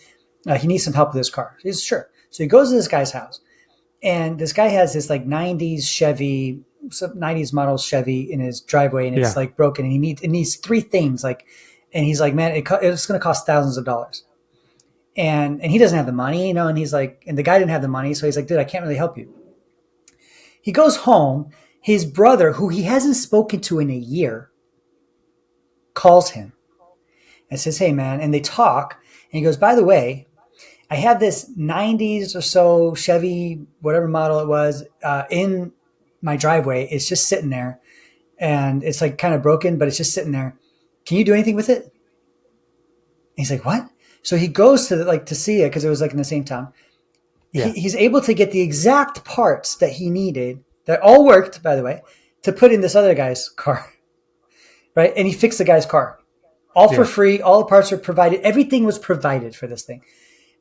he needs some help with his car? He says, sure. So he goes to this guy's house, and this guy has this like 90s Chevy, some 90s model Chevy in his driveway, and it's like broken, and it needs three things like, and he's like, man, it's going to cost thousands of dollars. And he doesn't have the money, you know, and he's like, and the guy didn't have the money. So he's like, dude, I can't really help you. He goes home. His brother, who he hasn't spoken to in a year, calls him and says, hey, man. And they talk. And he goes, by the way, I had this 90s or so Chevy, whatever model it was, in my driveway. It's just sitting there, and it's like kind of broken, but it's just sitting there. Can you do anything with it? And he's like, what? So he goes to see it because it was like in the same town. Yeah. He's able to get the exact parts that he needed, that all worked, by the way, to put in this other guy's car. Right? And he fixed the guy's car. All for free. All the parts were provided. Everything was provided for this thing.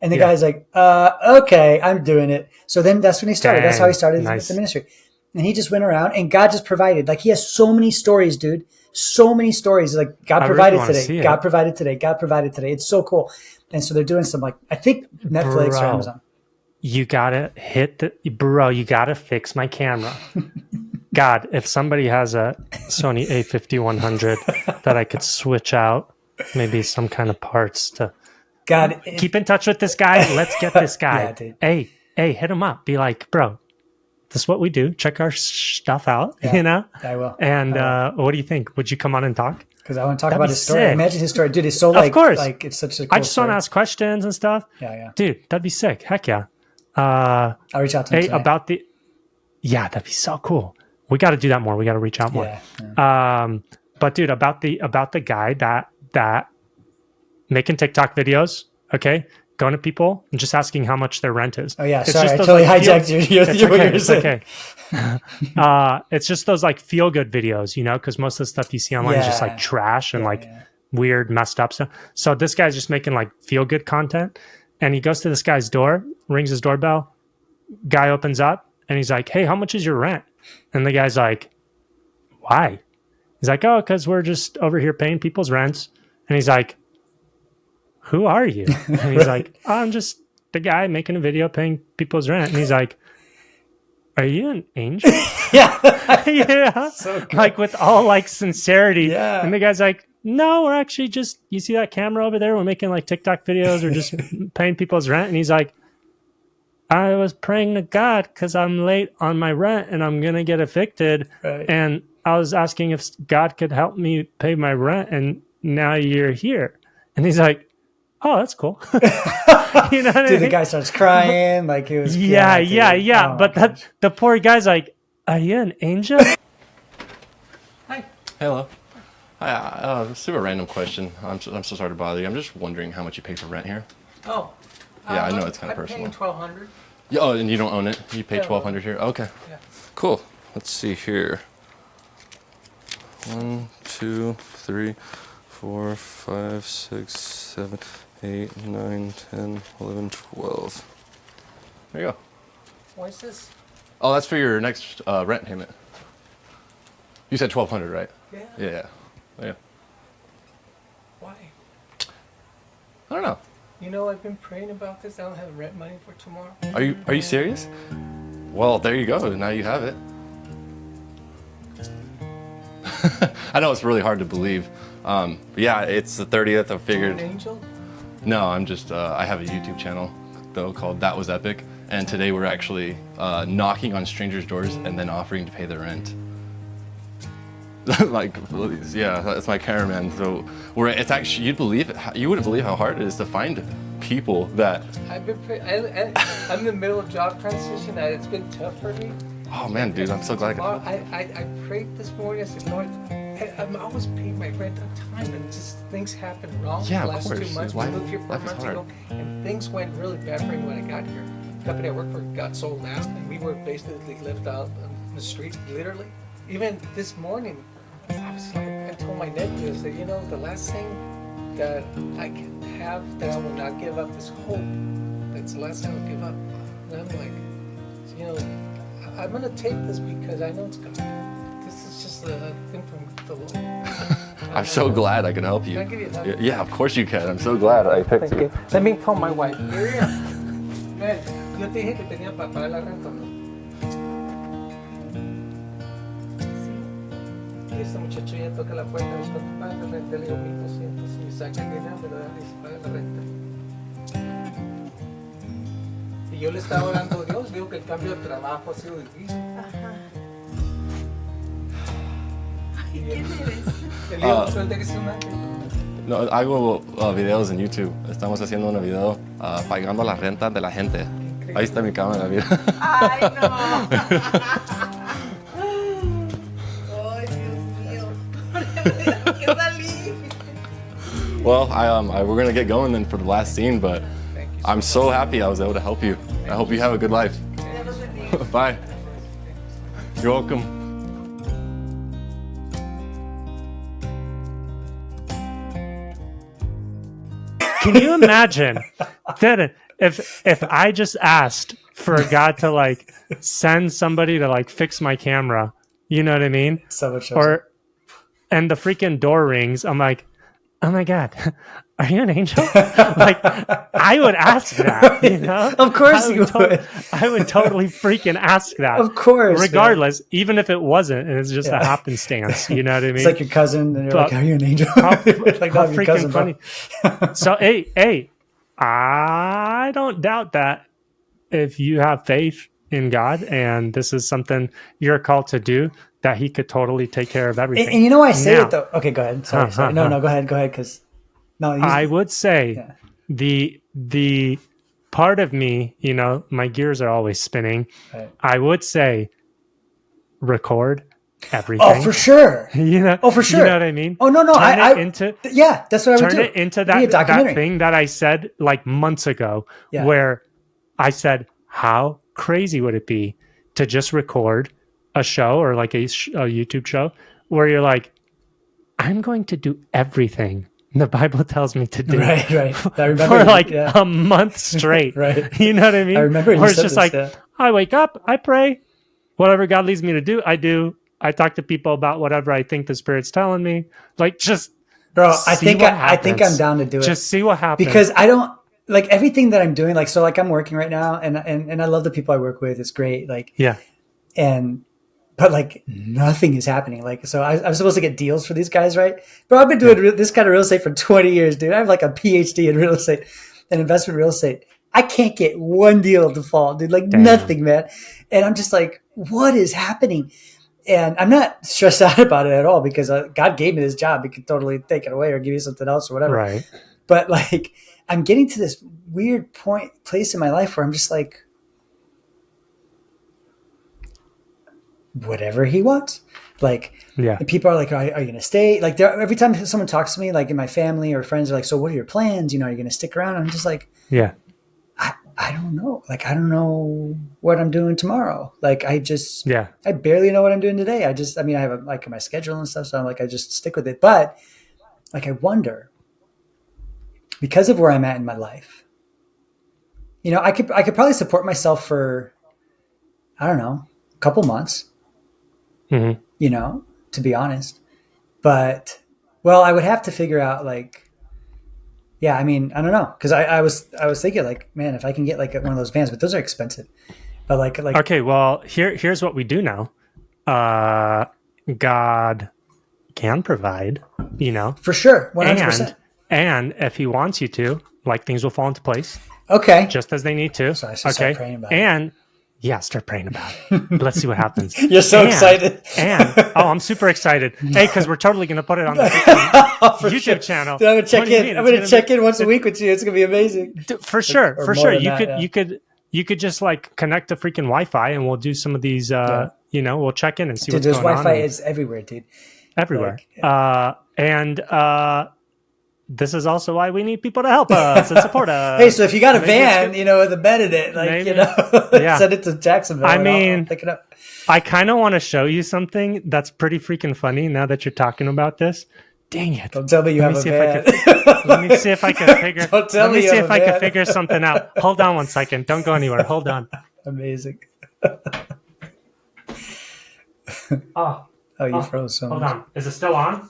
And the guy's like, okay, I'm doing it. So then that's when he started. That's how he started the ministry. And he just went around and God just provided. Like he has so many stories, dude. So many stories. Like God provided today. God provided today. God provided today. It's so cool. And so they're doing some like, I think Netflix or Amazon. You gotta you gotta fix my camera. God, if somebody has a Sony A5100 that I could switch out, maybe some kind of parts to keep in touch with this guy. Let's get this guy. Hey, hit him up. Be like, bro, this is what we do. Check our stuff out, you know? I will. And what do you think? Would you come on and talk? Because I want to talk about his story. Sick. Imagine his story. Dude, it's so like, of course. Like it's such a cool I just want to ask questions and stuff. Yeah. Dude, that'd be sick. Heck yeah. I'll reach out to him tonight. That'd be so cool. We got to do that more. We got to reach out more. Yeah. But dude, about the guy that making TikTok videos, okay, going to people and just asking how much their rent is. Oh yeah, sorry, I totally hijacked It's okay. It's just those like feel good videos, you know, because most of the stuff you see online is just like trash and weird, messed up stuff. So this guy's just making like feel good content, and he goes to this guy's door, rings his doorbell. Guy opens up, and he's like, "Hey, how much is your rent?" And the guy's like, "Why?" He's like, "Oh, because we're just over here paying people's rents." And he's like, "Who are you?" And he's like, "Oh, I'm just the guy making a video paying people's rent." And he's like, "Are you an angel?" Yeah. So good. Like with all like sincerity. Yeah. And the guy's like, "No, we're actually just, you see that camera over there? We're making like TikTok videos or just paying people's rent." And he's like, "I was praying to God because I'm late on my rent and I'm going to get evicted. Right. And I was asking if God could help me pay my rent. And now you're here." And he's like, "Oh, that's cool." You know what I mean? The guy starts crying like he was. Yeah. Oh, but the poor guy's like, "Are you an angel?" Hi. Hello. Hi. Super random question. I'm so sorry to bother you. I'm just wondering how much you pay for rent here. Oh. Yeah, I know it's kind of personal. I'm paying $1,200. Yeah, oh, and you don't own it? You pay $1,200 here? Okay. Yeah. Cool. Let's see here. 1, 2, 3, 4, 5, 6, 7, 8, 9, 10, 11, 12. There you go. What is this? Oh, that's for your next rent payment. You said $1,200, right? Yeah. Yeah. Why? I don't know. You know, I've been praying about this. I don't have rent money for tomorrow. Are you serious? Well, there you go. Now you have it. I know it's really hard to believe. Yeah, it's the 30th. I figured. An angel? No, I'm just. I have a YouTube channel though called That Was Epic, and today we're actually knocking on strangers' doors and then offering to pay their rent. Like, yeah, that's my cameraman. So it's actually, you wouldn't believe how hard it is to find people that. I've been I'm in the middle of job transition, and it's been tough for me. Oh man, dude, I'm so glad. I prayed this morning. I said, "Lord, I'm always paying my rent on time, and just things happen wrong." Yeah, the of last course. 2 months, we moved here 4 months ago, and things went really bad for me when I got here. The company I worked for got sold last, and we were basically left out on the street, literally. Even this morning, I told my nephew, I said, "You know, the last thing that I can have, that I will not give up, is hope. That's the last thing I'll give up." And I'm like, you know, I'm going to take this because I know it's God. This is just a thing from the Lord. I'm so glad I can help you. Can I give you a hug? Yeah, of course you can. I'm so glad I picked you. Let me call my wife. Here, man, yo te dije que tenía para pagar la renta, ¿no? Y este muchacho ya toca la puerta, me dice, ¿cuánto pagas la renta? Le digo, 1,200. Y me saca el dinero, me lo da y se paga la renta. Y yo le estaba orando a Dios, digo que el cambio de trabajo ha sido difícil. Ajá. ¿Quién eres? Le digo, suelta que es un ángel. No, hago videos en YouTube. Estamos haciendo un video pagando las rentas de la gente. Ahí está mi cámara, mira. Ay, no. Well, we're gonna get going then for the last scene, but I'm so happy I was able to help you. I hope you have a good life. Bye. You're welcome. Can you imagine that if I just asked for God to like send somebody to like fix my camera, you know what I mean? So much. And the freaking door rings, I'm like, oh my God, are you an angel? Like, I would ask that, you know? Of course you would. I would totally freaking ask that. Of course. Regardless, even if it wasn't, and it's just a happenstance, you know what I mean? It's like your cousin, and you're like, are you an angel? Like, how your freaking cousin, funny. So, hey, I don't doubt that if you have faith in God and this is something you're called to do, that he could totally take care of everything. And you know why I say it though? Okay, go ahead. Sorry. No, go ahead. Because I would say the part of me, you know, my gears are always spinning. Right. I would say record everything. Oh, for sure. You know. Oh, for sure. You know what I mean? Oh no, Turn it into that's what I would do. Turn it into that thing that I said like months ago, where I said, how crazy would it be to just record a show or like a YouTube show where you're like, I'm going to do everything the Bible tells me to do. Right. I remember for like a month straight. Right. You know what I mean? I remember. Or it's just like, I wake up, I pray, whatever God leads me to do, I do. I talk to people about whatever I think the Spirit's telling me. Like, just bro, I think I'm down to do it. Just see what happens. Because I don't like everything that I'm doing. Like, so like I'm working right now and I love the people I work with. It's great. Like, but like nothing is happening. Like, so I'm supposed to get deals for these guys, right? Bro, I've been doing this kind of real estate for 20 years, dude. I have like a PhD in real estate and investment real estate. I can't get one deal to fall, dude. Like nothing, man. And I'm just like, what is happening? And I'm not stressed out about it at all because God gave me this job. He could totally take it away or give you something else or whatever. Right. But like, I'm getting to this weird place in my life where I'm just like, whatever he wants. Like, and people are like, are you going to stay? Like, every time someone talks to me, like in my family or friends are like, so what are your plans? You know, are you going to stick around? I'm just like, I don't know. Like, I don't know what I'm doing tomorrow. Like, I barely know what I'm doing today. I have like my schedule and stuff. So I'm like, I just stick with it. But like, I wonder, because of where I'm at in my life, you know, I could probably support myself for, I don't know, a couple months. Mm-hmm. You know, to be honest, but I would have to figure out like, I mean, I don't know. Cause I was thinking like, man, if I can get like one of those vans, but those are expensive, but like, okay, well here's what we do now. God can provide, you know, for sure. 100%. And if he wants you to, like, things will fall into place. Okay. Just as they need to. So I should start praying about it. Start praying about it. Let's see what happens. You're so excited. I'm super excited. Hey, because we're totally going to put it on the YouTube channel. Dude, I'm going to check in. I'm going to check in once a week with you. It's going to be amazing. For sure. You could just like connect to freaking Wi-Fi and we'll do some of these, you know, we'll check in and see what's going on. Wi-Fi is everywhere, dude. Everywhere. This is also why we need people to help us and support us. Hey, so if you got a van, you know, with a bed in it, like, you know, send it to Jacksonville. I mean, I'll pick it up. I kind of want to show you something that's pretty freaking funny now that you're talking about this. Dang it. Don't tell me you have a van. Let me see if I can figure Let me see if I can figure something out. Hold on 1 second. Don't go anywhere. Hold on. Amazing. Oh, you froze so hold much. on. Is it still on?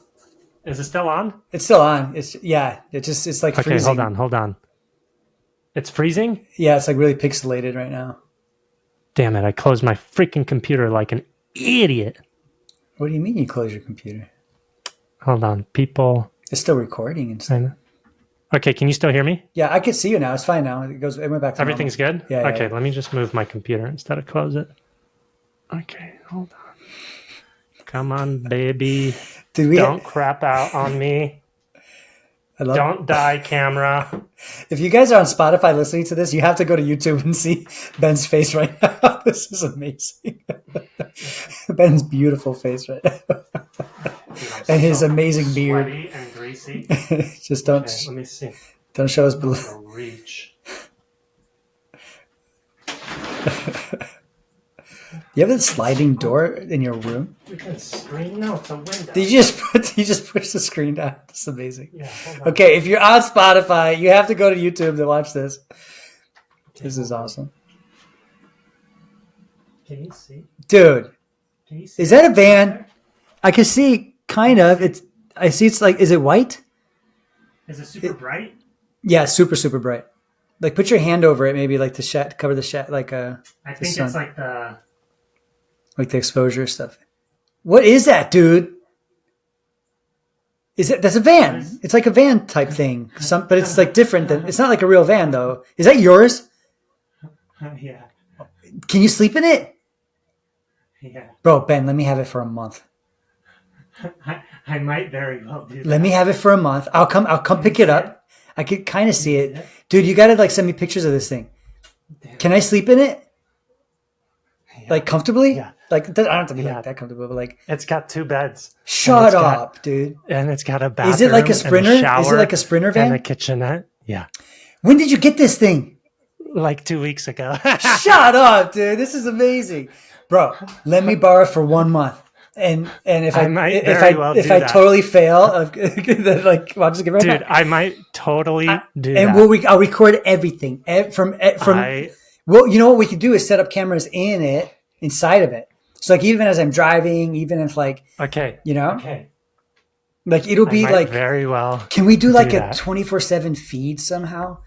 Is it still on? It's still on. It's like okay, freezing. Hold on. It's freezing? Yeah, it's like really pixelated right now. Damn it, I closed my freaking computer like an idiot. What do you mean you close your computer? Hold on, people. It's still recording and stuff. Okay, can you still hear me? Yeah, I can see you now. It's fine now. It went back to everything's normal. Good? Yeah. Okay, let me just move my computer instead of close it. Okay, hold on. Come on, baby. Don't crap out on me. Don't die, camera. If you guys are on Spotify listening to this, you have to go to YouTube and see Ben's face right now. This is amazing. Ben's beautiful face right now. And his amazing beard. Sweaty and greasy. Just don't. Okay, let me see. Don't show us below. Reach. You have a sliding door in your room? We can screen. No, it's a window. Did you just push the screen down? That's amazing. Yeah, hold on. Okay, if you're on Spotify, you have to go to YouTube to watch this. This is awesome. Can you see? Dude, Can you see? is that a van? I can see kind of. I see it's like, is it white? Is it super bright? Yeah, super, super bright. Like put your hand over it, maybe like the cover the like I think it's like the exposure stuff. What is that, dude? That's a van. It's like a van type thing. But it's like different than, it's not like a real van though. Is that yours? Yeah. Can you sleep in it? Yeah. Bro, Ben, let me have it for a month. I might very well do that. Let me have it for a month. I'll come pick it up. I could kind of see it. Dude, you got to like send me pictures of this thing. Can I sleep in it? Yeah. Like comfortably? Yeah. Like, I don't have to be like that comfortable, but like. It's got 2 beds. Shut up, dude. And it's got a bathroom. Is it like a Sprinter? Is it like a Sprinter van? And a kitchenette. Yeah. When did you get this thing? Like 2 weeks ago. Shut up, dude. This is amazing. Bro, let me borrow it for 1 month. And if I totally fail, then like I'll just give it dude, back. I might totally do and that. I'll record everything from. Well, you know what we could do is set up cameras inside of it. So like even as I'm driving, even if like okay. Like it'll be like very well. Can we do like a 24/7 feed somehow,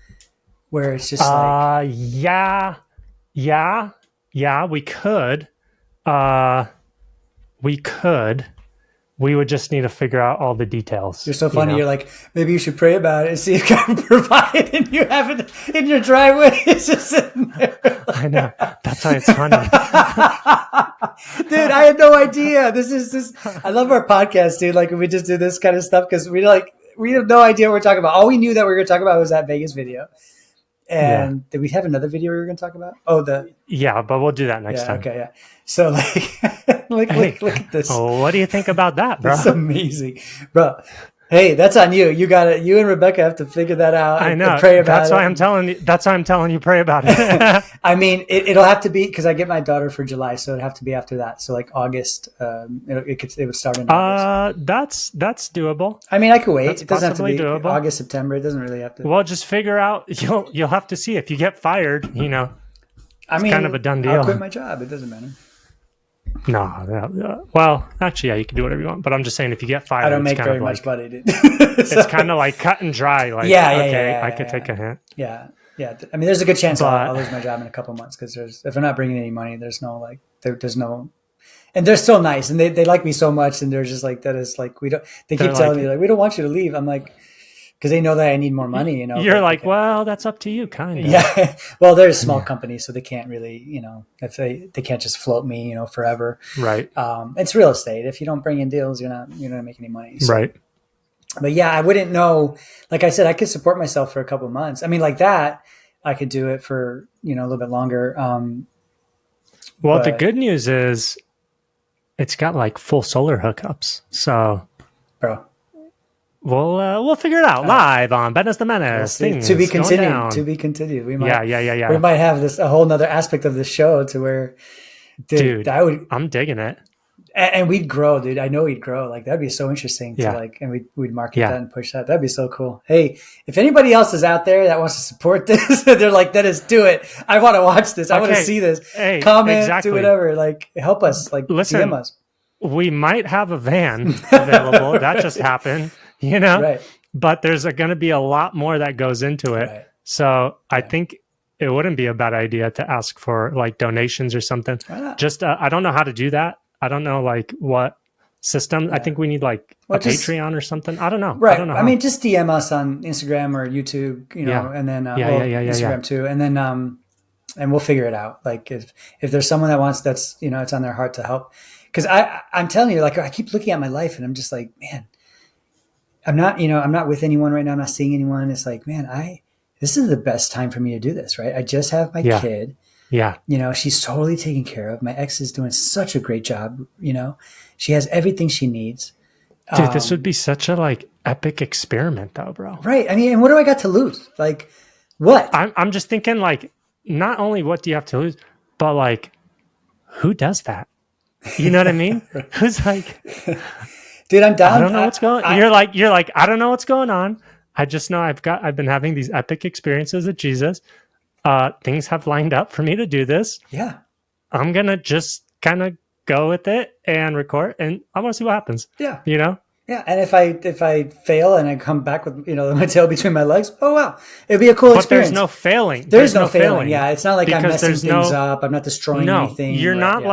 where it's just like we could. We would just need to figure out all the details. You're so funny. You're like, maybe you should pray about it and see if God can provide it, and you have it in your driveway. It's just sitting there. I know. That's why it's funny. Dude, I had no idea. This is I love our podcast, dude. Like we just do this kind of stuff because we have no idea what we're talking about. All we knew that we were going to talk about was that Vegas video. And did we have another video we were going to talk about? Oh, but we'll do that next time. Okay, yeah. So look at this. Oh, what do you think about that, bro? It's amazing, bro. Hey, that's on you. You got it. You and Rebecca have to figure that out. I know. And pray about that's it. Why I'm telling you. That's why I'm telling you. Pray about it. I mean, it'll have to be because I get my daughter for July, so it'd have to be after that. So like August, it would start in August. That's doable. I mean, I could wait. That's it doesn't have to be doable. August, September. It doesn't really have to. Well, just figure out. You'll have to see if you get fired. I mean, kind of a done deal. I'll quit my job. It doesn't matter. No. Well, actually, you can do whatever you want. But I'm just saying, if you get fired, I don't make very much money, dude. It's kind of like cut and dry. Like, I could take a hint. Yeah. I mean, there's a good chance I'll lose my job in a couple of months because if I'm not bringing any money, there's no and they're so nice and they like me so much and they're just like that is like they keep telling me like we don't want you to leave. I'm like. Because they know that I need more money, You're like, well, that's up to you, kind of. Yeah. Well, they're a small company, so they can't really, if they can't just float me, forever. Right. It's real estate. If you don't bring in deals, you're not gonna make any money. So. Right. But yeah, I wouldn't know. Like I said, I could support myself for a couple of months. I mean, like that, I could do it for a little bit longer. Well, the good news is, it's got like full solar hookups. So, bro. We'll figure it out live on Bennis The Menace. To be continued. To be continued. We might. Yeah. We might have a whole nother aspect of the show to where, dude, I'm digging it. And we'd grow, dude. I know we'd grow. Like that'd be so interesting to and we'd market that and push that. That'd be so cool. Hey, if anybody else is out there that wants to support this, they're like, Dennis, do it. I want to watch this. I want to see this. Hey, comment, do whatever. Like help us. Like listen, DM us. We might have a van available. That just happened. Right. But there's going to be a lot more that goes into it. Right. So I think it wouldn't be a bad idea to ask for like donations or something. Just, I don't know how to do that. I don't know like what system. I think we need like a Patreon or something. I don't know. Right. I don't know. I mean, just DM us on Instagram or YouTube, and then Instagram too. And then, and we'll figure it out. Like if there's someone that wants, that's, it's on their heart to help. Cause I'm telling you, like, I keep looking at my life and I'm just like, man, I'm not with anyone right now. I'm not seeing anyone. It's like, man, this is the best time for me to do this, right? I just have my kid. Yeah. She's totally taken care of. My ex is doing such a great job. She has everything she needs. Dude, this would be such a like epic experiment though, bro. Right. I mean, and what do I got to lose? Like, what? I'm just thinking like, not only what do you have to lose, but like, who does that? You know what I mean? Who's like, dude, I'm down. I don't know what's going on. You're like, I don't know what's going on. I just know I've been having these epic experiences with Jesus. Things have lined up for me to do this. Yeah. I'm going to just kind of go with it and record, and I want to see what happens. Yeah. Yeah. And if I fail and I come back with, my tail between my legs, oh wow. It'd be a cool experience. But there's no failing. There's no failing. Yeah. It's not like I'm messing there's things up. I'm not destroying anything. You're not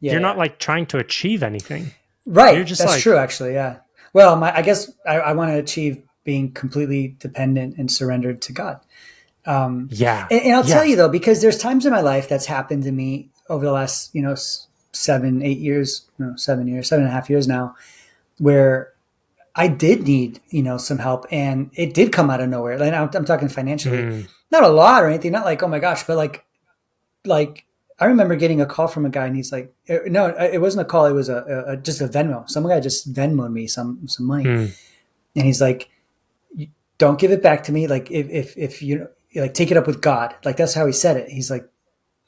you're not like trying to achieve anything. Right. You're just That's true actually. Yeah. Well, I guess I want to achieve being completely dependent and surrendered to God. And I'll tell you though, because there's times in my life that's happened to me over the last, 7 and a half years now, where I did need, some help, and it did come out of nowhere. And I'm talking financially, not a lot or anything, not like, oh my gosh, but like I remember getting a call from a guy, and he's like, no, it wasn't a call. It was just a Venmo. Some guy just Venmoed me some money. And he's like, don't give it back to me. Like if you like, take it up with God. Like, that's how he said it. He's like,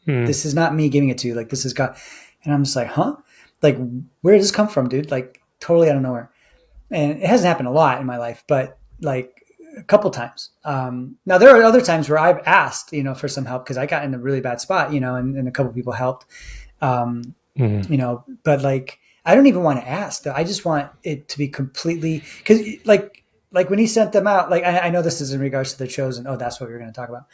this is not me giving it to you. Like, this is God. And I'm just like, huh? Like, where did this come from, dude? Like, totally out of nowhere. And it hasn't happened a lot in my life, but like a couple times. Now there are other times where I've asked, for some help because I got in a really bad spot, and a couple people helped, but like, I don't even want to ask though. I just want it to be completely, because like when he sent them out, like I know this is in regards to the chosen. Oh, that's what we were going to talk about.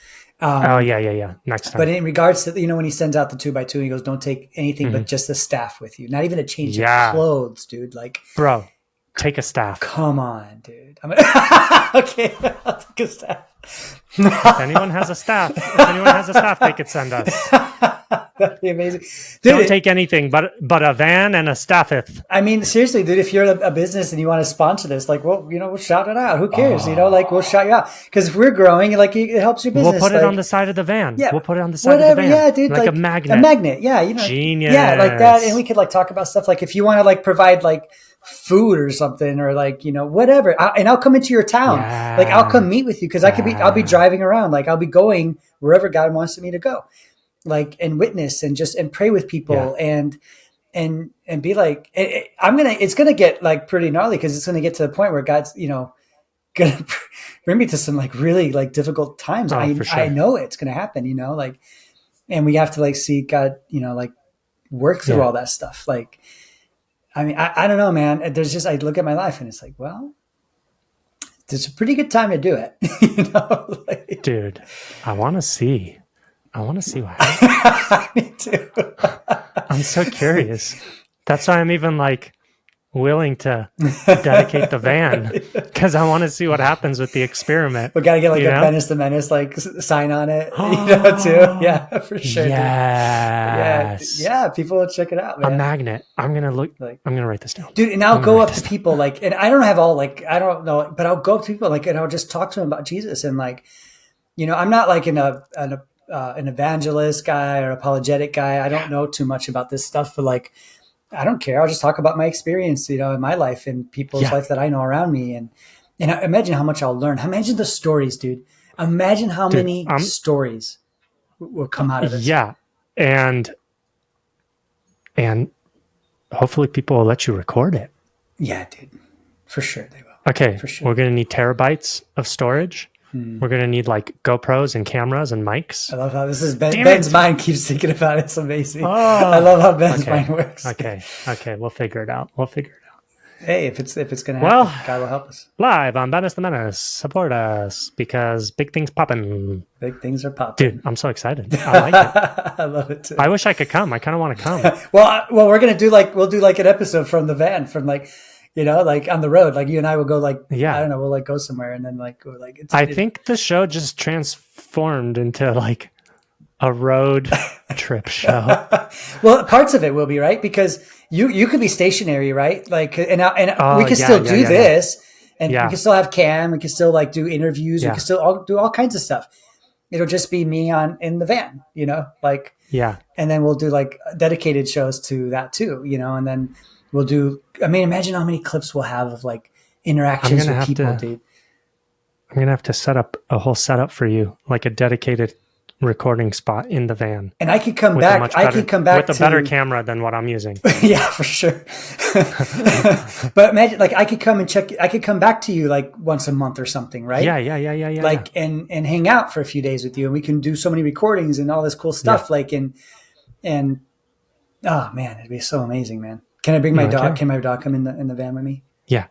Yeah. Next time. But in regards to, when he sends out the 2x2, he goes, don't take anything but just the staff with you. Not even a change of clothes, dude. Like, bro, take a staff. Come on, dude. Okay, I'll take a staff. If anyone has a staff, they could send us. That'd be amazing. Dude, don't take anything but a van and a staffeth. I mean, seriously, dude, if you're a business and you want to sponsor this, like, well, we'll shout it out. Who cares? Like, we'll shout you out. Because if we're growing, like, it helps your business. We'll put it on the side of the van. Yeah. We'll put it on the side of the van. Yeah, dude. Like a magnet. A magnet, yeah. Genius. Yeah, like that. And we could, like, talk about stuff. Like, if you want to, like, provide, like, food or something, or like, whatever. And I'll come into your town. Yeah. Like, I'll come meet with you because I'll be driving around. Like, I'll be going wherever God wants me to go. Like, and witness and pray with people and be like, it's going to get like pretty gnarly because it's going to get to the point where God's, going to bring me to some like really like difficult times. I know it's going to happen, like, and we have to like see God, like work through all that stuff. Like, I mean, I don't know, man. There's just, I look at my life and it's like, well, it's a pretty good time to do it. Like, dude, I want to see what happens. Me too. I'm so curious. That's why I'm even like willing to dedicate the van, because I want to see what happens with the experiment. We got to get like a Bennis The Menace like sign on it, too. Yeah, for sure. Yes. Yeah, people will check it out, man. A magnet. I'm gonna write this down, dude. And I'll go up to people like, and I don't have all like, I don't know, but I'll go up to people like, and I'll just talk to them about Jesus, and like, I'm not like an evangelist guy or apologetic guy. I don't know too much about this stuff, but like, I don't care. I'll just talk about my experience, in my life and people's life that I know around me. And I imagine how much I'll learn. Imagine the stories, dude. Imagine how many stories will come out of this. Yeah. And hopefully people will let you record it. Yeah, dude. For sure they will. Okay. For sure. We're going to need terabytes of storage. We're going to need like GoPros and cameras and mics. I love how this is Ben's mind keeps thinking about it. It's amazing. I love how Ben's mind works. Okay. We'll figure it out. Hey, if it's going to happen, God will help us. Live on Bennis The Menace. Support us because big things popping. Big things are popping. Dude, I'm so excited. I like it. I love it too. I wish I could come. I kind of want to come. Well, we're going to do we'll do like an episode from the van, from like, like on the road, like you and I will go like, I don't know, we'll like go somewhere and then like, go like, I think the show just transformed into like a road trip show. Well, parts of it will be, right? Because you could be stationary, right? Like, and we could still do this. And Yeah. we can still have cam. We can still like do interviews. Yeah. We can still do all kinds of stuff. It'll just be me in the van, like, Yeah. and then we'll do like dedicated shows to that too, and then we'll do, imagine how many clips we'll have of like interactions with people, dude. I'm going to have to set up a whole setup for you, like a dedicated recording spot in the van. And I could come back. I could come back with a better camera than what I'm using. Yeah, for sure. But imagine, like, I could come and check. I could come back to you like once a month or something, right? Yeah. Like, and hang out for a few days with you, and we can do so many recordings and all this cool stuff. Yeah. Like, and oh man, it'd be so amazing, man. Can I bring my dog? Can my dog come in the van with me? Yeah.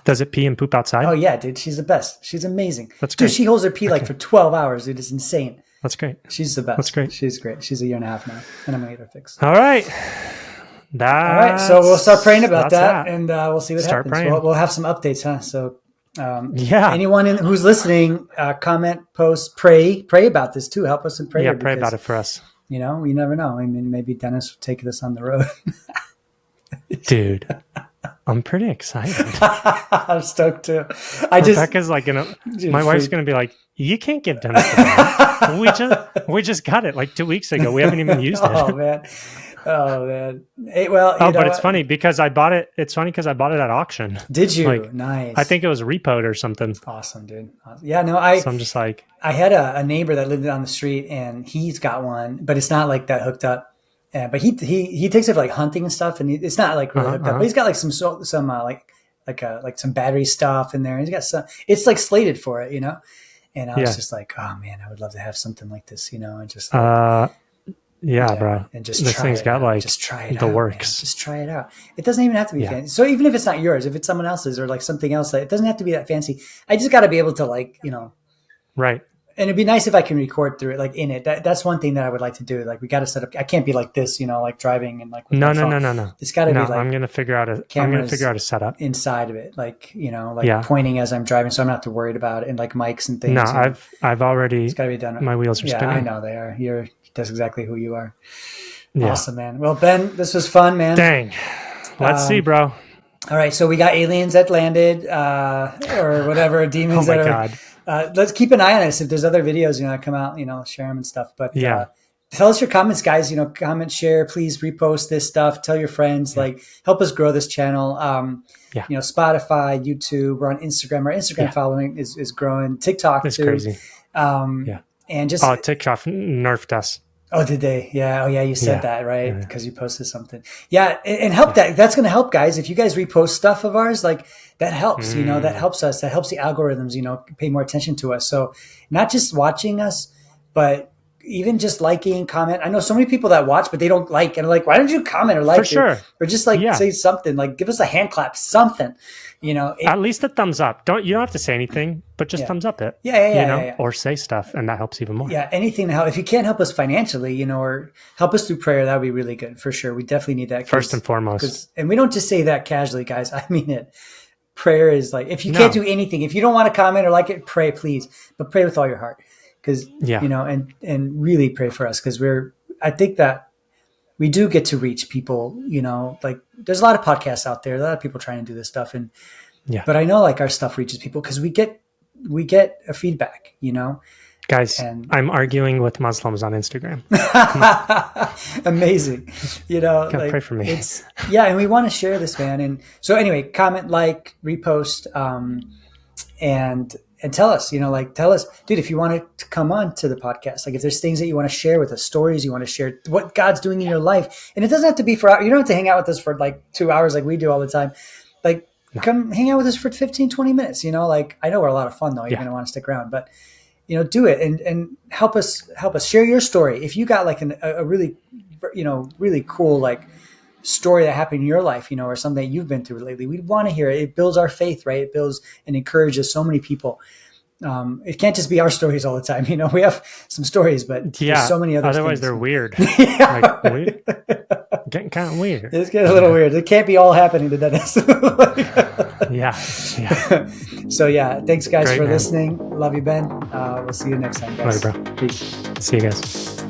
Does it pee and poop outside? Oh yeah, dude. She's the best. She's amazing. That's great. Dude, she holds her pee like for 12 hours. Dude, it's insane. That's great. She's the best. That's great. She's great. She's a year and a half now, and I'm gonna get her fixed. All right. All right. So we'll start praying about that, and we'll see what Start happens. praying. We'll have some updates, huh? So, yeah. Anyone who's listening, comment, post, pray about this too. Help us in prayer. Yeah, pray about it for us. You never know. I mean, maybe Dennis will take this on the road. Dude, I'm pretty excited. I'm stoked too. Rebecca's like my wife's gonna be like, you can't give Dennis the van. We just got it like 2 weeks ago. We haven't even used it. Oh man. Hey, well, but it's funny because I bought it. It's funny because I bought it at auction. Did you? Like, nice. I think it was repoed or something. Awesome, dude. Awesome. Yeah, no, So I'm just like, I had a neighbor that lived down the street, and he's got one, but it's not like that hooked up. But he takes it for like hunting and stuff, and it's not like really hooked up. But he's got like some like some battery stuff in there. And he's got some. It's like slated for it, And I was just like, oh man, I would love to have something like this, and just. Yeah, bro. And just this thing's got like just try it the out, works. Man. Just try it out. It doesn't even have to be fancy. So even if it's not yours, if it's someone else's or like something else, it doesn't have to be that fancy. I just got to be able to like, Right. And it'd be nice if I can record through it, like in it. That's one thing that I would like to do. Like we got to set up. I can't be like this, like driving and like. No. It's got to be like. I'm gonna figure out a setup inside of it, like pointing as I'm driving, so I'm not too worried about it, and like mics and things. No, I've already. It's got to be done. My wheels are spinning. I know they are. That's exactly who you are. Yeah. Awesome, man. Well, Ben, this was fun, man. Dang. Let's see, bro. All right, so we got aliens that landed, or whatever, demons that are. God. Let's keep an eye on this. If there's other videos, that come out, share them and stuff. But tell us your comments, guys. Comment, share, please repost this stuff. Tell your friends. Like, help us grow this channel. Spotify, YouTube. We're on Instagram. Our Instagram following is growing. TikTok it's too. Crazy. And just TikTok nerfed us. Oh, did they? Yeah. Oh, yeah. You said that, right? Because you posted something. Yeah. And help that. That's going to help, guys. If you guys repost stuff of ours, like that helps, that helps us. That helps the algorithms, pay more attention to us. So not just watching us, but even just liking, comment. I know so many people that watch, but they don't like. And like, why don't you comment or like For sure. Or just like say something, like give us a hand clap, something, At least a thumbs up. You don't have to say anything, but just thumbs up it. Yeah. Or say stuff, and that helps even more. Yeah, anything to help. If you can't help us financially, or help us through prayer, that would be really good for sure. We definitely need that. First and foremost. And we don't just say that casually, guys. I mean it. Prayer is like, if you can't do anything, if you don't want to comment or like it, pray, please. But pray with all your heart. Because, and really pray for us. Because I think that we do get to reach people, like there's a lot of podcasts out there, a lot of people trying to do this stuff. But I know like our stuff reaches people because we get a feedback, Guys, I'm arguing with Muslims on Instagram. Amazing. Like, pray for me. And we want to share this, man. And so anyway, comment, like, repost, and tell us, tell us, dude, if you want to come on to the podcast, like if there's things that you want to share with us, stories you want to share, what God's doing in your life. And it doesn't have to be you don't have to hang out with us for like 2 hours like we do all the time. Like come hang out with us for 15, 20 minutes, like I know we're a lot of fun though. You're going to want to stick around, but do it and help us share your story. If you got like a really, really cool, like story that happened in your life, or something that you've been through lately, we'd want to hear it. It builds our faith, right? It builds and encourages so many people. It can't just be our stories all the time. We have some stories, but there's so many other otherwise things. They're weird. Like, getting kind of weird. It's getting a little weird. It can't be all happening to Dennis. Yeah. So thanks guys for listening. Love you, Ben. We'll see you next time, guys. Later, bro. Peace. See you guys.